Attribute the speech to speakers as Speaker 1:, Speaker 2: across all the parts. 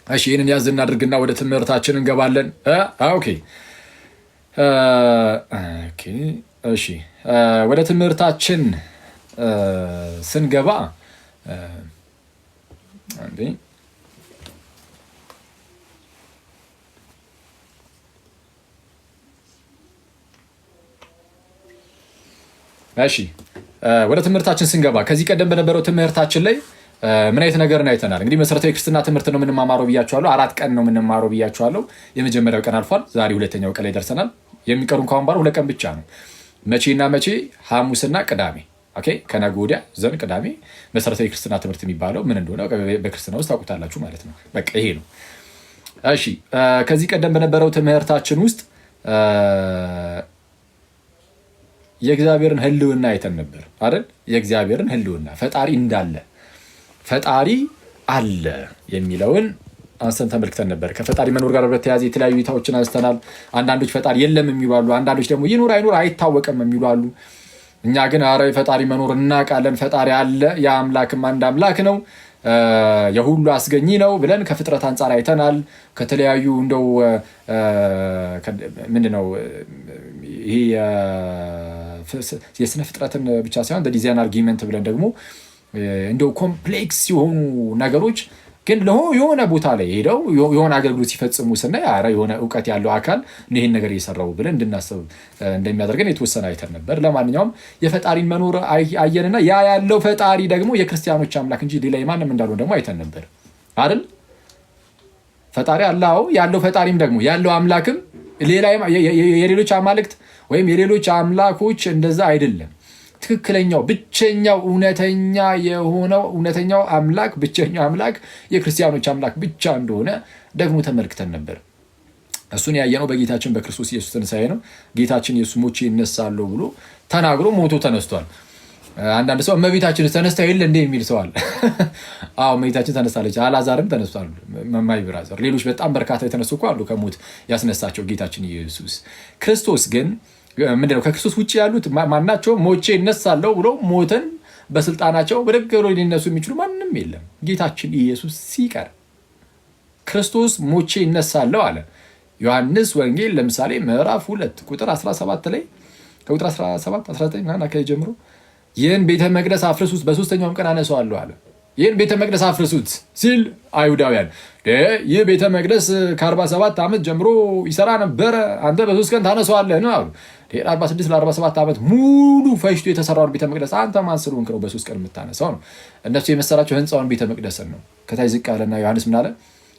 Speaker 1: እሺ ይህንን ያዝ እናድርግና ወደ ትምህርታችን እንገባለን። ኦኬ እሺ ወደ ትምህርታችን ስንገባ አንዴ እሺ ወደ ትምህርታችን ስንገባ ከዚህ ቀደም በነበረው ትምህርታችን ላይ ምን አይነት ነገርን አይተናል? እንግዲህ መሰረታዊ ክርስትና ትምህርት ነው የምንማማረው ብያችኋለሁ። 4 ቀን ነው የምንማማረው ብያችኋለሁ። የመጀመሪያው ቀን አልፏል። ዛሬ ሁለተኛው ቀን ላይ ደርሰናል። የሚቀሩን ካሁን በኋላ 2 ቀን ብቻ ነው። መቼና መቼ? ሐሙስና ቅዳሜ። ኦኬ ከነገ ወዲያ ዘን ቅዳሜ መሰረታዊ ክርስትና ትምህርት የሚባለው ምን እንደሆነ በክርስትና ውስጥ ታውቁታላችሁ ማለት ነው። በቃ ይሄ ነው። እሺ ከዚህ ቀደም በነበረው ትምህርታችን ውስጥ የእግዚአብሔርን ሕልውና አይተን ነበር አይደል? የእግዚአብሔርን ሕልውና ፈጣሪ እንዳለ ፈጣሪ አለ የሚለውን አንስተን ተመልክተን ነበር። ከፈጣሪ መኖር ጋር በተያያዘ የተለያዩ እይታዎችን አንስተናል። አንዳንዶች ፈጣሪ የለም የሚሉ አሉ። አንዳንዶች ደግሞ ይኑር አይኑር አይታወቅም የሚሉ አሉ። እኛ ግን ኧረ የፈጣሪ መኖር እናውቃለን፣ ፈጣሪ አለ፣ የአምላክም አንድ አምላክ ነው፣ የሁሉ አስገኚ ነው ብለን ከፍጥረት አንጻር አይተናል። ከተለያዩ እንደው ምንድነው ይሄ የስነ ፍጥረትን ብቻ ሳይሆን በዲዛይን አርጊመንት ብለን ደግሞ እንደው ኮምፕሌክስ የሆኑ ነገሮች ግን የሆነ ቦታ ላይ ሄደው የሆነ አገልግሎት ሲፈጽሙ ስናይ ኧረ የሆነ እውቀት ያለው አካል ይህን ነገር እየሰራው ብለን እንድናስብ እንደሚያደርገን የተወሰነ አይተን ነበር። ለማንኛውም የፈጣሪን መኖር አየንና ያ ያለው ፈጣሪ ደግሞ የክርስቲያኖች አምላክ እንጂ ሌላ የማንም እንዳልሆነ ደግሞ አይተን ነበር አይደል? ፈጣሪ አላው ያለው ፈጣሪም ደግሞ ያለው አምላክም ሌላ የሌሎች አማልክት ወይም የሌሎች አምላኮች እንደዛ አይደለም። ትክክለኛው ብቸኛው እውነተኛ የሆነው እውነተኛው አምላክ ብቸኛው አምላክ የክርስቲያኖች አምላክ ብቻ እንደሆነ ደግሞ ተመልክተን ነበር። እሱን ያየነው በጌታችን በክርስቶስ ኢየሱስ ትንሣኤ ነው። ጌታችን ኢየሱስ ሞቼ እነሳለሁ ብሎ ተናግሮ ሞቶ ተነስቷል። አንዳንድ ሰው እመቤታችን ተነስታ የለ እንደ የሚል ሰው አለ። አዎ እመቤታችን ተነስታለች። አልዓዛርም ተነስቷል። መማይ ብራዘር ሌሎች በጣም በርካታ የተነሱ እኮ አሉ ከሞት ያስነሳቸው ጌታችን ኢየሱስ። ክርስቶስ ግን ምንድነው? ከክርስቶስ ውጭ ያሉት ማናቸው ሞቼ እነሳለሁ ብሎ ሞተን በስልጣናቸው በደግ ብሎ ሊነሱ የሚችሉ ማንም የለም ጌታችን ኢየሱስ ሲቀር። ክርስቶስ ሞቼ እነሳለሁ አለ። ዮሐንስ ወንጌል ለምሳሌ ምዕራፍ 2 ቁጥር 17 ላይ ከቁጥር 17 19 አካባቢ ጀምሮ ይህን ቤተ መቅደስ አፍርሱት በሶስተኛውም ቀን አነሳዋለሁ አለ። ይህን ቤተ መቅደስ አፍርሱት ሲል አይሁዳውያን ይህ ቤተ መቅደስ ከ47 ዓመት ጀምሮ ይሰራ ነበረ፣ አንተ በ3 ቀን ታነሳዋለህ ነው አሉ። 46 ለ47 ዓመት ሙሉ ፈጅቶ የተሰራውን ቤተ መቅደስ አንተ ማን ስለሆንክ ነው በ3 ቀን የምታነሳው ነው? እነሱ የመሰላቸው ህንፃውን ቤተ መቅደስን ነው። ከታች ዝቅ አለና ዮሐንስ ምን አለ?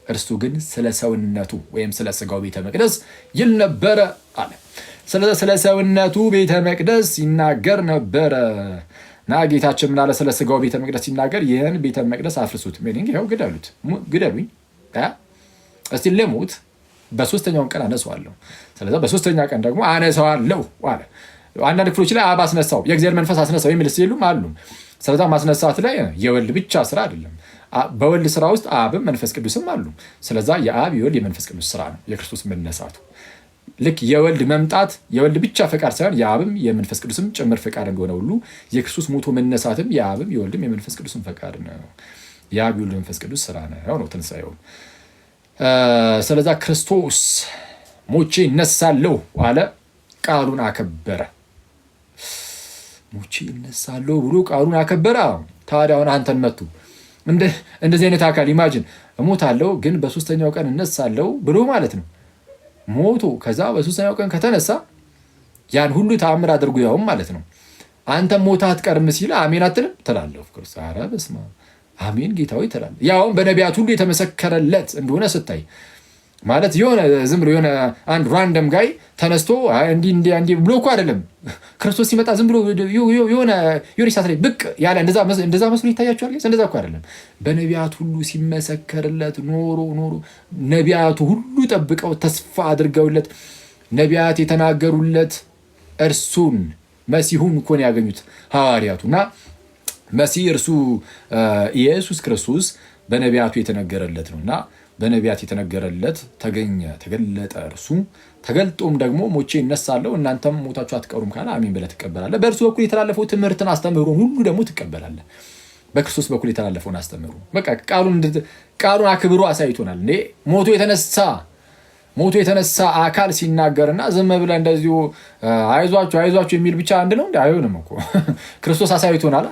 Speaker 1: እርሱ ግን ስለ ሰውነቱ ወይም ስለ ስጋው ቤተ መቅደስ ይል ነበረ አለ። ስለ ሰውነቱ ቤተ መቅደስ ይናገር ነበረ እና ጌታችን ምን አለ? ስለ ስጋው ቤተ መቅደስ ሲናገር ይህን ቤተ መቅደስ አፍርሱት፣ ይኸው ግደሉኝ እስቲ ልሙት፣ በ3ኛው ቀን አነሳዋለሁ። ስለዚህ በ3ኛ ቀን ደግሞ አነሳዋለሁ አለ። አንዳንድ ክፍሎች ላይ አብ አስነሳው፣ የእግዚአብሔር መንፈስ አስነሳው የሚል ሲሉም አሉ። ስለዚህ ማስነሳት ላይ የወልድ ብቻ ስራ አይደለም፣ በወልድ ስራ ውስጥ አብም መንፈስ ቅዱስም አሉ። ስለዛ የአብ የወልድ የመንፈስ ቅዱስ ስራ ነው የክርስቶስ መነሳቱ። ልክ የወልድ መምጣት የወልድ ብቻ ፈቃድ ሳይሆን የአብም የመንፈስ ቅዱስም ጭምር ፈቃድ እንደሆነ ሁሉ የክርስቶስ ሞቶ መነሳትም የአብም የወልድም የመንፈስ ቅዱስም ፈቃድ ነው። የአብ የወልድ መንፈስ ቅዱስ ስራ ነው ትንሣኤው። ስለዛ ክርስቶስ ሞቼ እነሳለሁ አለ፣ ቃሉን አከበረ። ሞቼ እነሳለሁ ብሎ ቃሉን አከበረ። ታዲያ አሁን አንተን መቱ እንደዚህ አይነት አካል ኢማጂን፣ እሞታለሁ ግን በ3ኛው ቀን እነሳለሁ ብሎ ማለት ነው። ሞቶ ከዛ በ3ኛው ቀን ከተነሳ ያን ሁሉ ተአምር አድርጎ ያውም ማለት ነው። አንተ ሞታ አትቀርም ሲል አሜን አትልም ትላለህ። ኦፍኮርስ ኧረ በስመ አብ አሜን ጌታዊ ትላለህ። ያውም በነቢያት ሁሉ የተመሰከረለት እንደሆነ ስታይ ማለት የሆነ ዝም ብሎ የሆነ አንድ ራንደም ጋይ ተነስቶ እንዲህ ብሎ እኮ አይደለም። ክርስቶስ ሲመጣ ዝም ብሎ የሆነ ሰዓት ላይ ብቅ ያለ እንደዛ መስሎ ይታያቸዋል። እንደዛ እኮ አይደለም። በነቢያት ሁሉ ሲመሰከርለት ኖሮ ነቢያቱ ሁሉ ጠብቀው ተስፋ አድርገውለት ነቢያት የተናገሩለት እርሱን መሲሁን እኮ ነው ያገኙት ሐዋርያቱ። እና መሲህ እርሱ ኢየሱስ ክርስቶስ በነቢያቱ የተነገረለት ነው እና በነቢያት የተነገረለት ተገኘ፣ ተገለጠ። እርሱ ተገልጦም ደግሞ ሞቼ እነሳለሁ እናንተም ሞታችሁ አትቀሩም ካለ አሜን ብለህ ትቀበላለህ። በእርሱ በኩል የተላለፈው ትምህርትን አስተምህሮን ሁሉ ደግሞ ትቀበላለህ። በክርስቶስ በኩል የተላለፈውን አስተምሩ። በቃ ቃሉን አክብሮ አሳይቶናል። እንዴ ሞቶ የተነሳ አካል ሲናገርና ዝም ብለህ እንደዚሁ አይዟችሁ የሚል ብቻ አንድ ነው እንዴ? አይሆንም እኮ ክርስቶስ አሳይቶናል።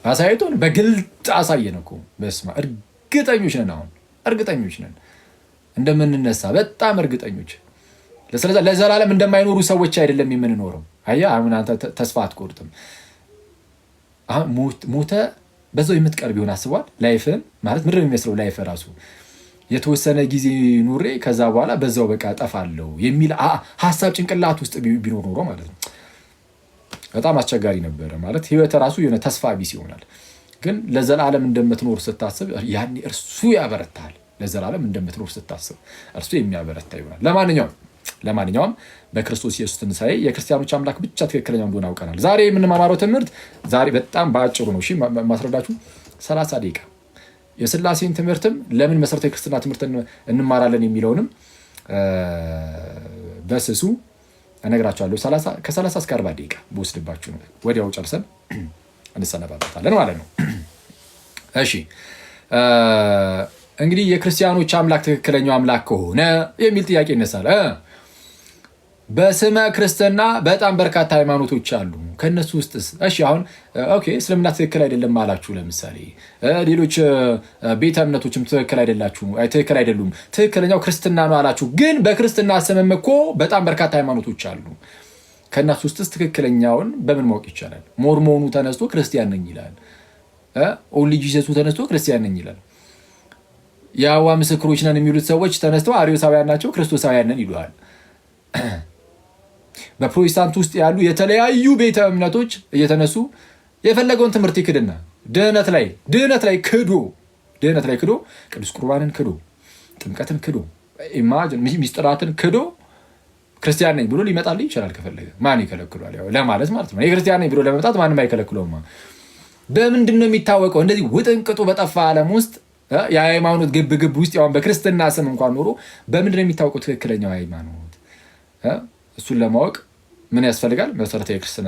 Speaker 1: አሳይቶን በግልጥ አሳየን እኮ። በስመ አብ እርግጠኞች ነን። አሁን እርግጠኞች ነን እንደምንነሳ በጣም እርግጠኞች። ስለዚህ ለዘላለም እንደማይኖሩ ሰዎች አይደለም የምንኖረው። አየህ አሁን አንተ ተስፋ አትቆርጥም። አሁን ሞተ በዛው የምትቀርብ ይሆን አስቧል። ላይፍን ማለት ምንድን ነው የሚመስለው? ላይፍ ራሱ የተወሰነ ጊዜ ኑሬ ከዛ በኋላ በዛው በቃ ጠፋለሁ የሚል ሀሳብ ጭንቅላት ውስጥ ቢኖር ኖሮ ማለት ነው በጣም አስቸጋሪ ነበረ። ማለት ህይወት ራሱ የሆነ ተስፋ ቢስ ይሆናል። ግን ለዘላለም እንደምትኖር ስታስብ ያኔ እርሱ ያበረታል። ለዘላለም እንደምትኖር ስታስብ እርሱ የሚያበረታ ይሆናል። ለማንኛውም በክርስቶስ ኢየሱስ ትንሣኤ የክርስቲያኖች አምላክ ብቻ ትክክለኛ እንደሆነ አውቀናል። ዛሬ የምንማማረው ትምህርት በጣም በአጭሩ ነው። እሺ ማስረዳችሁ 30 ደቂቃ የሥላሴን ትምህርትም ለምን መሰረታዊ ክርስትና ትምህርት እንማራለን የሚለውንም በስሱ እነግራችኋለሁ። ከ30 እስከ 40 ደቂቃ በወስድባችሁ ነው። ወዲያው ጨርሰን እንሰነባበታለን ማለት ነው። እሺ እንግዲህ የክርስቲያኖች አምላክ ትክክለኛው አምላክ ከሆነ የሚል ጥያቄ ይነሳል። በስመ ክርስትና በጣም በርካታ ሃይማኖቶች አሉ። ከነሱ ውስጥስ እሺ አሁን ኦኬ እስልምና ትክክል አይደለም አላችሁ። ለምሳሌ ሌሎች ቤተ እምነቶችም ትክክል አይደሉም፣ ትክክለኛው ክርስትና ነው አላችሁ። ግን በክርስትና ስምም እኮ በጣም በርካታ ሃይማኖቶች አሉ። ከነሱ ውስጥስ ትክክለኛውን በምን ማወቅ ይቻላል? ሞርሞኑ ተነስቶ ክርስቲያን ነኝ ይላል። ኦንሊ ጂሰሱ ተነስቶ ክርስቲያን ነኝ ይላል። የአዋ ምስክሮች ነን የሚሉት ሰዎች ተነስተው አርዮሳውያን ናቸው ክርስቶሳውያን ነን ይሉሃል። በፕሮቴስታንት ውስጥ ያሉ የተለያዩ ቤተ እምነቶች እየተነሱ የፈለገውን ትምህርት ይክድና ድህነት ላይ ክዶ ቅዱስ ቁርባንን ክዶ ጥምቀትን ክዶ ኢማጂን ሚስጥራትን ክዶ ክርስቲያን ነኝ ብሎ ሊመጣልህ ይችላል ከፈለገ። ማን ይከለክሏል? ያው ለማለት ማለት ነው። የክርስቲያን ነኝ ብሎ ለመምጣት ማንም አይከለክለውም። በምንድን ነው የሚታወቀው? እንደዚህ ውጥንቅጡ በጠፋ ዓለም ውስጥ የሃይማኖት ግብ ውስጥ ያው በክርስትና ስም እንኳን ኖሮ በምንድን ነው የሚታወቀው ትክክለኛው ሃይማኖት? እሱን ለማወቅ ምን ያስፈልጋል? መሰረታዊ የክርስትና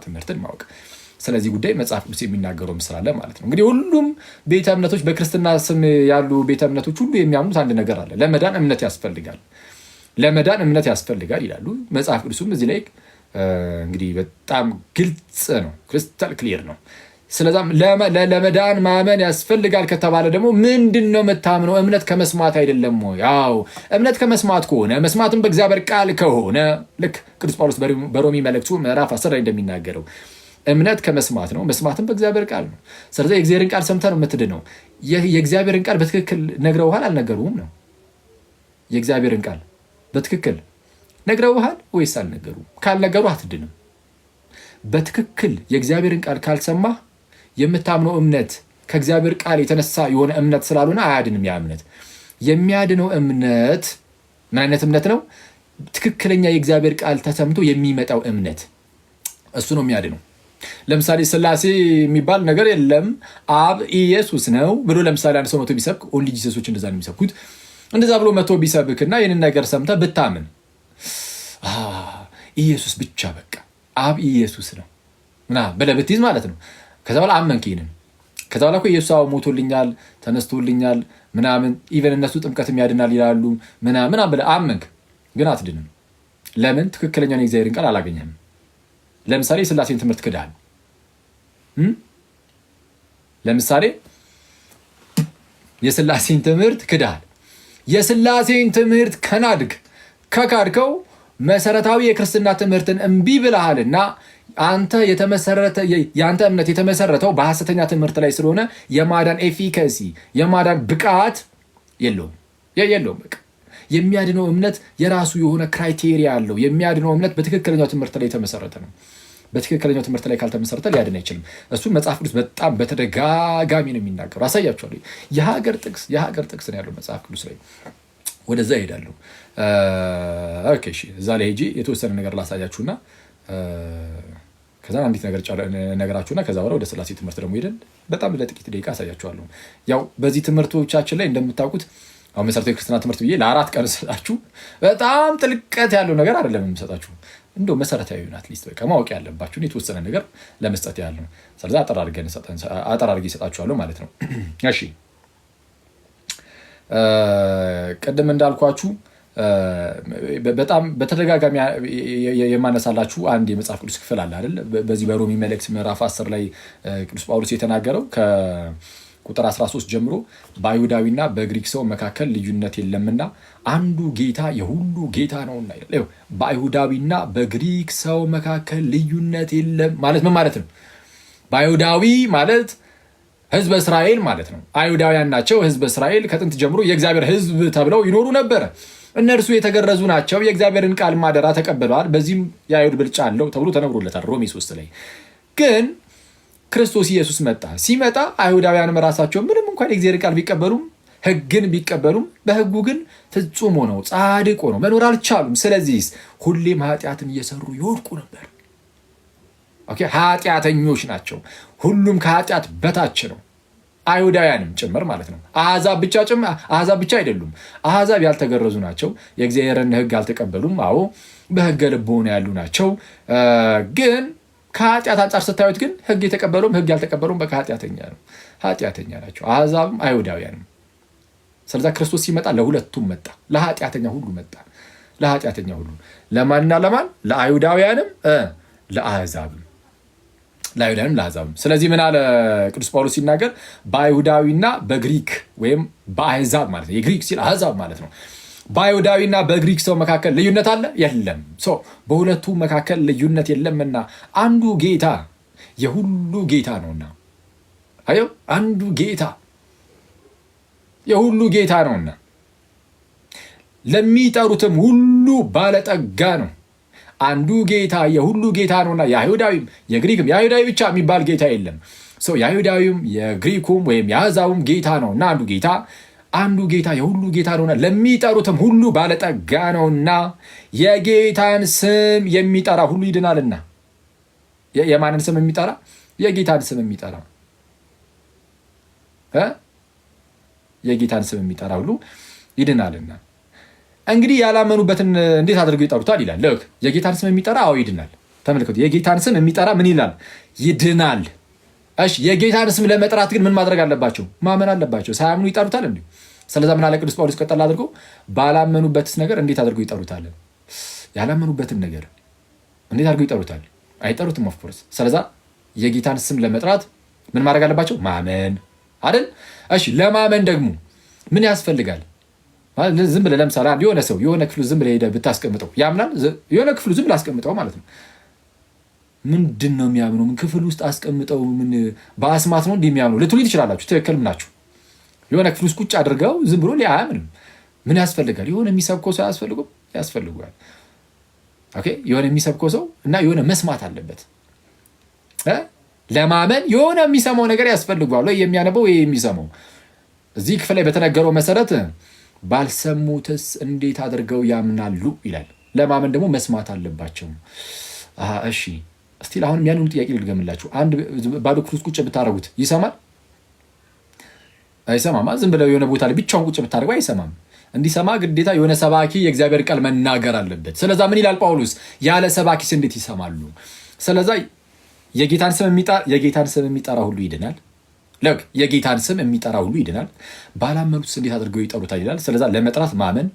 Speaker 1: ትምህርትን ማወቅ። ስለዚህ ጉዳይ መጽሐፍ ቅዱስ የሚናገረው ስላለ ማለት ነው። እንግዲህ ሁሉም ቤተ እምነቶች በክርስትና ስም ያሉ ቤተ እምነቶች ሁሉ የሚያምኑት አንድ ነገር አለ። ለመዳን እምነት ያስፈልጋል ይላሉ። መጽሐፍ ቅዱስም እዚህ ላይ እንግዲህ በጣም ግልጽ ነው፣ ክሪስታል ክሊር ነው። ስለዛም ለመዳን ማመን ያስፈልጋል ከተባለ ደግሞ ምንድን ነው የምታምነው? እምነት ከመስማት አይደለም ወይ? ያው እምነት ከመስማት ከሆነ መስማትም በእግዚአብሔር ቃል ከሆነ ልክ ቅዱስ ጳውሎስ በሮሚ መልእክቱ ምዕራፍ 10 ላይ እንደሚናገረው እምነት ከመስማት ነው፣ መስማትም በእግዚአብሔር ቃል ነው። ስለዚህ የእግዚአብሔርን ቃል ሰምተህ ነው የምትድነው። የእግዚአብሔርን ቃል በትክክል ነግረውሃል አልነገሩህም ነው? የእግዚአብሔርን ቃል በትክክል ነግረውሃል ወይስ አልነገሩም? ካልነገሩ አትድንም። በትክክል የእግዚአብሔርን ቃል ካልሰማህ የምታምነው እምነት ከእግዚአብሔር ቃል የተነሳ የሆነ እምነት ስላልሆነ አያድንም። ያ እምነት የሚያድነው እምነት ምን አይነት እምነት ነው? ትክክለኛ የእግዚአብሔር ቃል ተሰምቶ የሚመጣው እምነት፣ እሱ ነው የሚያድነው። ለምሳሌ ሥላሴ የሚባል ነገር የለም አብ ኢየሱስ ነው ብሎ ለምሳሌ አንድ ሰው መቶ ቢሰብክ ኦንሊ ጂሰሶች እንደዛ ነው የሚሰብኩት። እንደዛ ብሎ መቶ ቢሰብክና ይህንን ነገር ሰምተህ ብታምን ኢየሱስ ብቻ በቃ አብ ኢየሱስ ነው ብለህ ብትይዝ ማለት ነው። ከዛ በኋላ አመንክ ይህንን። ከዛ በኋላ እኮ ኢየሱስ ሞቶልኛል ተነስቶልኛል ምናምን ኢቨን እነሱ ጥምቀትም ያድናል ይላሉ ምናምን ብለህ አመንክ፣ ግን አትድንም። ለምን? ትክክለኛውን የእግዚአብሔርን ቃል አላገኘህም። ለምሳሌ የሥላሴን ትምህርት ክዳል። ለምሳሌ የሥላሴን ትምህርት ክዳል። የሥላሴን ትምህርት ከካድከው መሰረታዊ የክርስትና ትምህርትን እምቢ ብለሃልና የአንተ እምነት የተመሰረተው በሐሰተኛ ትምህርት ላይ ስለሆነ የማዳን ኤፊካሲ የማዳን ብቃት የለውም። በቃ የሚያድነው እምነት የራሱ የሆነ ክራይቴሪያ አለው። የሚያድነው እምነት በትክክለኛው ትምህርት ላይ የተመሰረተ ነው። በትክክለኛው ትምህርት ላይ ካልተመሰረተ ሊያድን አይችልም። እሱ መጽሐፍ ቅዱስ በጣም በተደጋጋሚ ነው የሚናገሩ። አሳያችኋለሁ። የሀገር ጥቅስ ነው ያለው መጽሐፍ ቅዱስ ላይ። ወደዛ ይሄዳሉ። እሺ እዛ ላይ ሄጂ የተወሰነ ነገር ላሳያችሁና ከዛ አንዲት ነገራችሁና ከዛ በኋላ ወደ ሥላሴ ትምህርት ደግሞ ሄደን በጣም ለጥቂት ደቂቃ አሳያችኋለሁ። ያው በዚህ ትምህርቶቻችን ላይ እንደምታውቁት አሁን መሰረታዊ ክርስትና ትምህርት ብዬ ለ4 ቀን ሰጣችሁ። በጣም ጥልቀት ያለው ነገር አይደለም የምሰጣችሁ። እንደው መሰረታዊ ናት ሊስት በቃ ማወቅ ያለባችሁን የተወሰነ ነገር ለመስጠት ያህል ነው። ስለዚህ አጠር አድርጌ እሰጣችኋለሁ ማለት ነው። እሺ ቅድም እንዳልኳችሁ በጣም በተደጋጋሚ የማነሳላችሁ አንድ የመጽሐፍ ቅዱስ ክፍል አለ አይደል? በዚህ በሮሜ መልእክት ምዕራፍ 10 ላይ ቅዱስ ጳውሎስ የተናገረው ከቁጥር 13 ጀምሮ በአይሁዳዊና በግሪክ ሰው መካከል ልዩነት የለምና አንዱ ጌታ የሁሉ ጌታ ነውና ይላል። በአይሁዳዊና በግሪክ ሰው መካከል ልዩነት የለም ማለት ምን ማለት ነው? በአይሁዳዊ ማለት ህዝበ እስራኤል ማለት ነው። አይሁዳውያን ናቸው። ህዝበ እስራኤል ከጥንት ጀምሮ የእግዚአብሔር ህዝብ ተብለው ይኖሩ ነበረ። እነርሱ የተገረዙ ናቸው። የእግዚአብሔርን ቃል ማደራ ተቀብለዋል። በዚህም የአይሁድ ብልጫ አለው ተብሎ ተነግሮለታል ሮሜ 3 ላይ። ግን ክርስቶስ ኢየሱስ መጣ። ሲመጣ አይሁዳውያንም ራሳቸው ምንም እንኳን የእግዚአብሔር ቃል ቢቀበሉም ህግን ቢቀበሉም በህጉ ግን ፍጹም ሆነው ጻድቅ ሆነው መኖር አልቻሉም። ስለዚህ ሁሌም ኃጢአትን እየሰሩ ይወድቁ ነበር። ኃጢአተኞች ናቸው። ሁሉም ከኃጢአት በታች ነው። አይሁዳውያንም ጭምር ማለት ነው። አሕዛብ ብቻ አይደሉም። አሕዛብ ያልተገረዙ ናቸው። የእግዚአብሔርን ህግ አልተቀበሉም። አዎ በህገ ልቦና ያሉ ናቸው። ግን ከኃጢአት አንጻር ስታዩት ግን ህግ የተቀበሉም ህግ ያልተቀበሉም በቃ ኃጢአተኛ ናቸው። አሕዛብም አይሁዳውያንም። ስለዛ ክርስቶስ ሲመጣ ለሁለቱም መጣ። ለኃጢአተኛ ሁሉ መጣ። ለኃጢአተኛ ሁሉ ለማንና ለማን? ለአይሁዳውያንም ለአሕዛብም ለአሕዛብም። ስለዚህ ምን አለ ቅዱስ ጳውሎስ ሲናገር በአይሁዳዊና በግሪክ ወይም በአሕዛብ ማለት ነው። የግሪክ ሲል አሕዛብ ማለት ነው። በአይሁዳዊና በግሪክ ሰው መካከል ልዩነት አለ? የለም። በሁለቱ መካከል ልዩነት የለምና አንዱ ጌታ የሁሉ ጌታ ነውና። አየው፣ አንዱ ጌታ የሁሉ ጌታ ነውና ለሚጠሩትም ሁሉ ባለጠጋ ነው። አንዱ ጌታ የሁሉ ጌታ ነውና የአይሁዳዊም የግሪክም የአይሁዳዊ ብቻ የሚባል ጌታ የለም። የአይሁዳዊም የግሪኩም ወይም የአሕዛቡም ጌታ ነውና አንዱ ጌታ የሁሉ ጌታ ነውና ለሚጠሩትም ሁሉ ባለጠጋ ነውና የጌታን ስም የሚጠራ ሁሉ ይድናልና። የማንን ስም የሚጠራ? የጌታን ስም የሚጠራ የጌታን ስም የሚጠራ ሁሉ ይድናልና። እንግዲህ ያላመኑበትን እንዴት አድርገው ይጠሩታል ይላል። ልክ የጌታን ስም የሚጠራ አዎ ይድናል። ተመልከቱ፣ የጌታን ስም የሚጠራ ምን ይላል? ይድናል። እሺ፣ የጌታን ስም ለመጥራት ግን ምን ማድረግ አለባቸው? ማመን አለባቸው። ሳያምኑ ይጠሩታል እንዴ? ስለዛ ምን አለ ቅዱስ ጳውሎስ ቀጠል አድርጎ ባላመኑበትስ ነገር እንዴት አድርገው ይጠሩታል? ያላመኑበትን ነገር እንዴት አድርገው ይጠሩታል? አይጠሩትም ኦፍኮርስ። ስለዛ የጌታን ስም ለመጥራት ምን ማድረግ አለባቸው? ማመን አይደል? እሺ፣ ለማመን ደግሞ ምን ያስፈልጋል? ዝም ብለህ ለምሳሌ የሆነ ሰው የሆነ ክፍሉ ዝም ብለህ ሄደህ ብታስቀምጠው ያምናል? የሆነ ክፍሉ ዝም ብለህ አስቀምጠው ማለት ነው። ምንድን ነው የሚያምነው? ምን ክፍል ውስጥ አስቀምጠው? ምን በአስማት ነው እንዲህ የሚያምነው ልትሉ ትችላላችሁ። ትክክልም ናችሁ። የሆነ ክፍል ውስጥ ቁጭ አድርገው ዝም ብሎ አያምንም። ምን ያስፈልጋል? የሆነ የሚሰብከው ሰው አያስፈልጉም? ያስፈልጓል። የሆነ የሚሰብከው ሰው እና የሆነ መስማት አለበት። ለማመን የሆነ የሚሰማው ነገር ያስፈልጓል። ወይ የሚያነበው ወይ የሚሰማው። እዚህ ክፍል ላይ በተነገረው መሰረት ባልሰሙትስ እንዴት አድርገው ያምናሉ ይላል። ለማመን ደግሞ መስማት አለባቸው። እሺ፣ እስቲ አሁን ያንኑ ጥያቄ ልድገምላችሁ። አንድ ባዶ ክፍል ውስጥ ቁጭ ብታደርጉት ይሰማል? አይሰማም። ዝም ብለው የሆነ ቦታ ላይ ብቻውን ቁጭ ብታደርጉ አይሰማም። እንዲሰማ ግዴታ የሆነ ሰባኪ የእግዚአብሔር ቃል መናገር አለበት። ስለዛ ምን ይላል ጳውሎስ? ያለ ሰባኪስ እንዴት ይሰማሉ? ስለዛ የጌታን ስም የሚጠራ ሁሉ ይድናል። የጌታን ስም የሚጠራ ሁሉ ይድናል። ባላመኑትስ እንዴት አድርገው ይጠሩታል ይላል። ስለዛ ለመጥራት ማመን